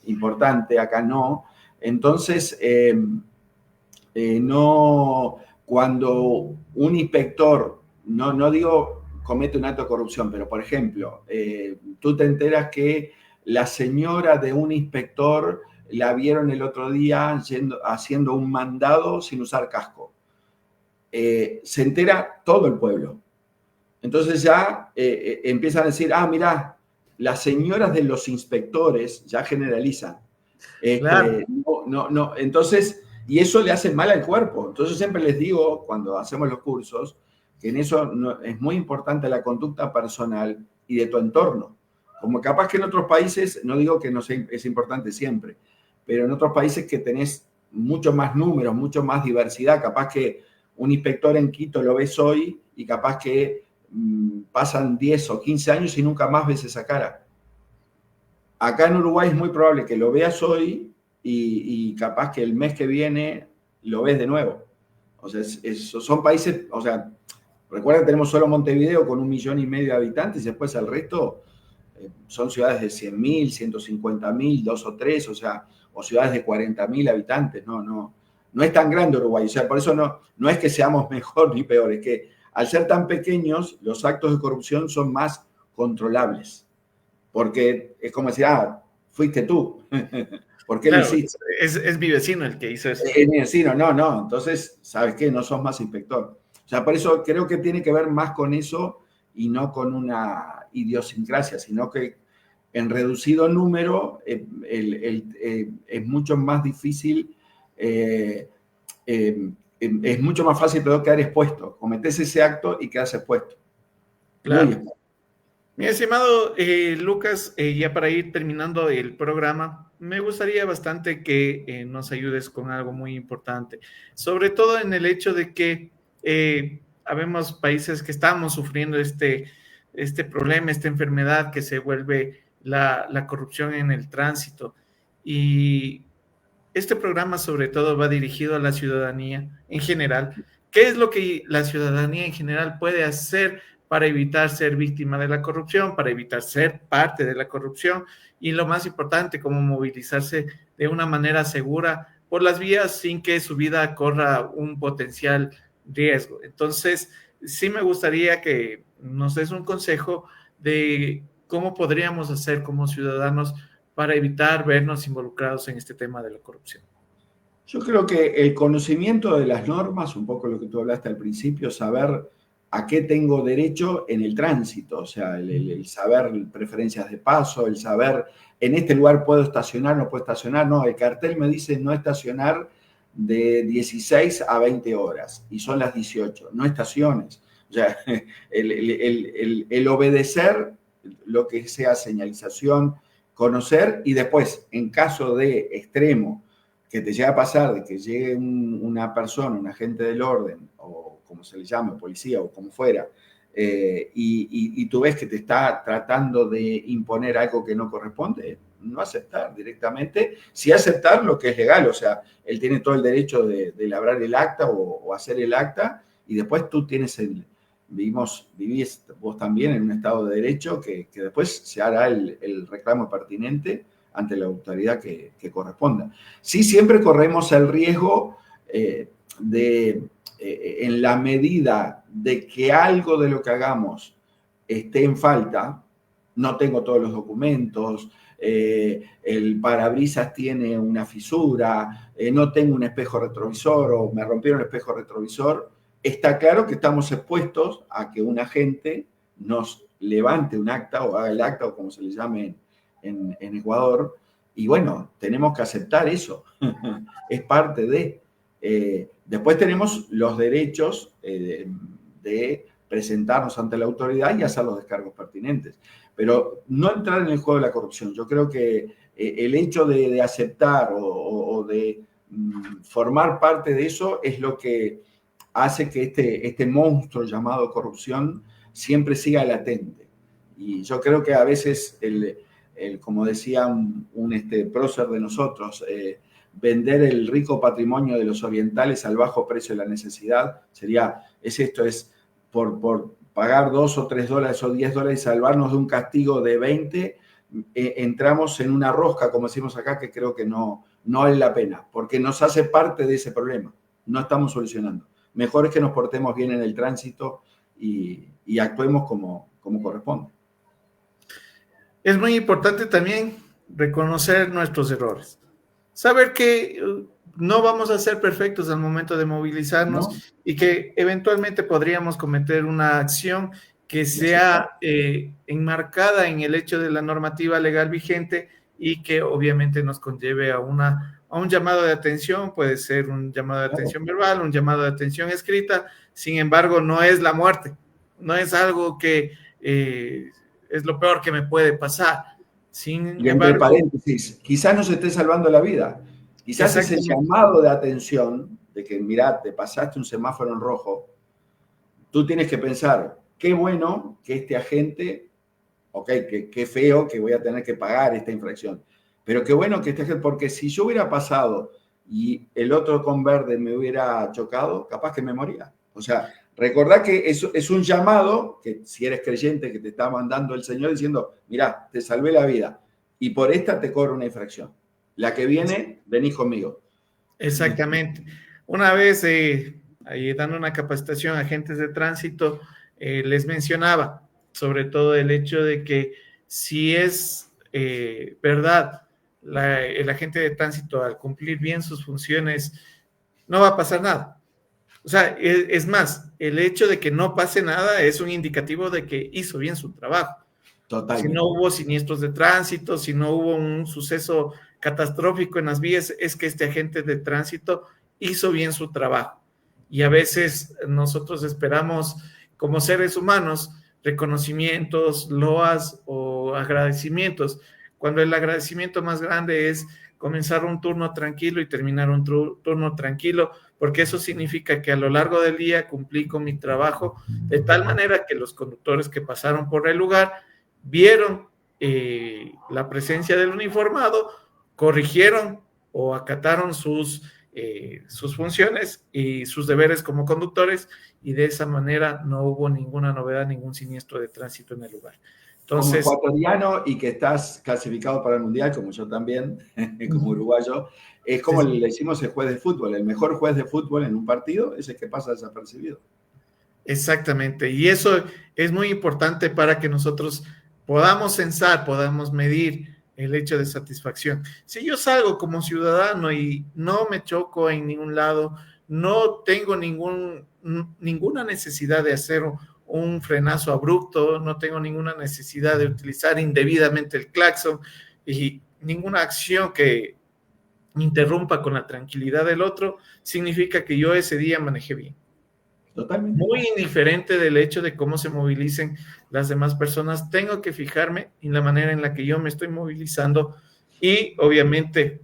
importante, acá no. Entonces, no, cuando un inspector, no digo comete un acto de corrupción, pero por ejemplo, tú te enteras que la señora de un inspector la vieron el otro día haciendo un mandado sin usar casco. Se entera todo el pueblo. Entonces ya empiezan a decir, mirá, las señoras de los inspectores ya generalizan. Claro. No, entonces, y eso le hace mal al cuerpo. Entonces siempre les digo, cuando hacemos los cursos, que en eso es muy importante la conducta personal y de tu entorno. Como capaz que en otros países, no digo que no sea, es importante siempre, pero en otros países que tenés mucho más números, mucho más diversidad, capaz que un inspector en Quito lo ves hoy y capaz que pasan 10 o 15 años y nunca más ves esa cara. Acá en Uruguay es muy probable que lo veas hoy y capaz que el mes que viene lo ves de nuevo. O sea, son países, o sea, recuerda que tenemos solo Montevideo con 1,5 millones de habitantes y después el resto son ciudades de 100.000, 150.000, 2 o 3, o sea, o ciudades de 40.000 habitantes. No es tan grande Uruguay. O sea, por eso no es que seamos mejor ni peor, es que al ser tan pequeños, los actos de corrupción son más controlables. Porque es como decir, fuiste tú. ¿Por qué lo hiciste? Es mi vecino el que hizo eso. Es mi vecino, no. Entonces, ¿sabes qué? No sos más inspector. O sea, por eso creo que tiene que ver más con eso y no con una idiosincrasia, sino que en reducido número es mucho más difícil, es mucho más fácil pero quedar expuesto. Cometés ese acto y quedas expuesto. Claro. Muy expuesto. Mi estimado Lucas, ya para ir terminando el programa, me gustaría bastante que nos ayudes con algo muy importante, sobre todo en el hecho de que habemos países que estamos sufriendo este problema, esta enfermedad que se vuelve la corrupción en el tránsito. Y este programa sobre todo va dirigido a la ciudadanía en general. ¿Qué es lo que la ciudadanía en general puede hacer para evitar ser víctima de la corrupción, para evitar ser parte de la corrupción y lo más importante, cómo movilizarse de una manera segura por las vías sin que su vida corra un potencial riesgo? Entonces, sí me gustaría que nos des un consejo de cómo podríamos hacer como ciudadanos para evitar vernos involucrados en este tema de la corrupción. Yo creo que el conocimiento de las normas, un poco lo que tú hablaste al principio, saber a qué tengo derecho en el tránsito, o sea, el saber preferencias de paso, el saber en este lugar puedo estacionar, no puedo estacionar, no, el cartel me dice no estacionar de 16 a 20 horas y son las 18, no estaciones. O sea, el obedecer lo que sea señalización, conocer y después, en caso de extremo, que te llega a pasar de que llegue una persona, un agente del orden, o como se le llame, policía o como fuera, y tú ves que te está tratando de imponer algo que no corresponde, no aceptar directamente, sí aceptar lo que es legal, o sea, él tiene todo el derecho de elaborar el acta o hacer el acta, y después tú tienes vivís vos también en un Estado de Derecho que después se hará el reclamo pertinente ante la autoridad que corresponda. Sí, siempre corremos el riesgo en la medida de que algo de lo que hagamos esté en falta, no tengo todos los documentos, el parabrisas tiene una fisura, no tengo un espejo retrovisor o me rompieron el espejo retrovisor, está claro que estamos expuestos a que un agente nos levante un acta o haga el acta o como se le llame en Ecuador, y bueno, tenemos que aceptar eso, es parte de... después tenemos los derechos de presentarnos ante la autoridad y hacer los descargos pertinentes, pero no entrar en el juego de la corrupción. Yo creo que el hecho de aceptar o de formar parte de eso es lo que hace que este monstruo llamado corrupción siempre siga latente. Y yo creo que a veces, como decía un prócer de nosotros, vender el rico patrimonio de los orientales al bajo precio de la necesidad, es por pagar $2 o $3 o $10 y salvarnos de un castigo de 20, entramos en una rosca, como decimos acá, que creo que no vale la pena, porque nos hace parte de ese problema, no estamos solucionando. Mejor es que nos portemos bien en el tránsito y actuemos como corresponde. Es muy importante también reconocer nuestros errores. Saber que no vamos a ser perfectos al momento de movilizarnos, ¿no? Y que eventualmente podríamos cometer una acción que sea enmarcada en el hecho de la normativa legal vigente y que obviamente nos conlleve a un llamado de atención, puede ser un llamado de atención verbal, un llamado de atención escrita, sin embargo no es la muerte, no es algo que es lo peor que me puede pasar. Sin y embargo, entre paréntesis, quizás nos esté salvando la vida. Quizás ese llamado de atención, de que mirá, te pasaste un semáforo en rojo, tú tienes que pensar, qué bueno que este agente, ok, qué feo que voy a tener que pagar esta infracción, pero qué bueno que este agente, porque si yo hubiera pasado y el otro con verde me hubiera chocado, capaz que me moría. O sea, recordá que es un llamado, que si eres creyente, que te está mandando el Señor diciendo, mirá, te salvé la vida y por esta te cobro una infracción. La que viene, venís conmigo. Exactamente. Una vez, ahí dando una capacitación a agentes de tránsito, les mencionaba sobre todo el hecho de que si es verdad, el agente de tránsito al cumplir bien sus funciones, no va a pasar nada. O sea, es más, el hecho de que no pase nada es un indicativo de que hizo bien su trabajo. Totalmente. Si no hubo siniestros de tránsito, si no hubo un suceso catastrófico en las vías, es que este agente de tránsito hizo bien su trabajo. Y a veces nosotros esperamos, como seres humanos, reconocimientos, loas o agradecimientos, cuando el agradecimiento más grande es comenzar un turno tranquilo y terminar un turno tranquilo, porque eso significa que a lo largo del día cumplí con mi trabajo de tal manera que los conductores que pasaron por el lugar vieron la presencia del uniformado, corrigieron o acataron sus funciones y sus deberes como conductores, y de esa manera no hubo ninguna novedad, ningún siniestro de tránsito en el lugar. Entonces, como ecuatoriano y que estás clasificado para el Mundial, como yo también, como uruguayo, es como le decimos el juez de fútbol. El mejor juez de fútbol en un partido es el que pasa desapercibido. Exactamente, y eso es muy importante para que nosotros podamos censar, podamos medir el hecho de satisfacción. Si yo salgo como ciudadano y no me choco en ningún lado, no tengo ninguna necesidad de hacer un frenazo abrupto, no tengo ninguna necesidad de utilizar indebidamente el claxon y ninguna acción que interrumpa con la tranquilidad del otro, significa que yo ese día manejé bien. Totalmente. Muy indiferente del hecho de cómo se movilicen las demás personas, tengo que fijarme en la manera en la que yo me estoy movilizando y obviamente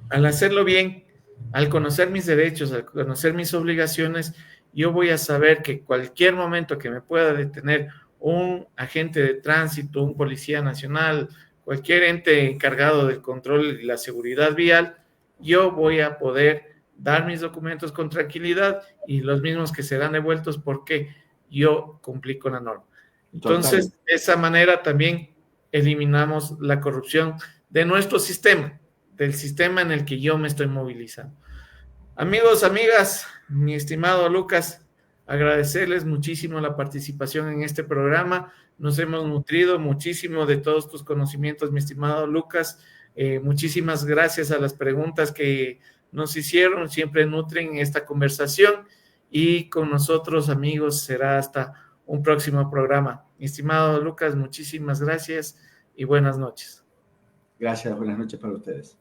Al hacerlo bien, al conocer mis derechos, al conocer mis obligaciones, yo voy a saber que cualquier momento que me pueda detener un agente de tránsito, un policía nacional, cualquier ente encargado del control y la seguridad vial, yo voy a poder dar mis documentos con tranquilidad y los mismos que serán devueltos porque yo cumplí con la norma. Entonces, Total. de esa manera también eliminamos la corrupción de nuestro sistema, del sistema en el que yo me estoy movilizando. Amigos, amigas, mi estimado Lucas, agradecerles muchísimo la participación en este programa. Nos hemos nutrido muchísimo de todos tus conocimientos, mi estimado Lucas. Muchísimas gracias a las preguntas que nos hicieron, siempre nutren esta conversación y con nosotros, amigos, será hasta un próximo programa. Mi estimado Lucas, muchísimas gracias y buenas noches. Gracias, buenas noches para ustedes.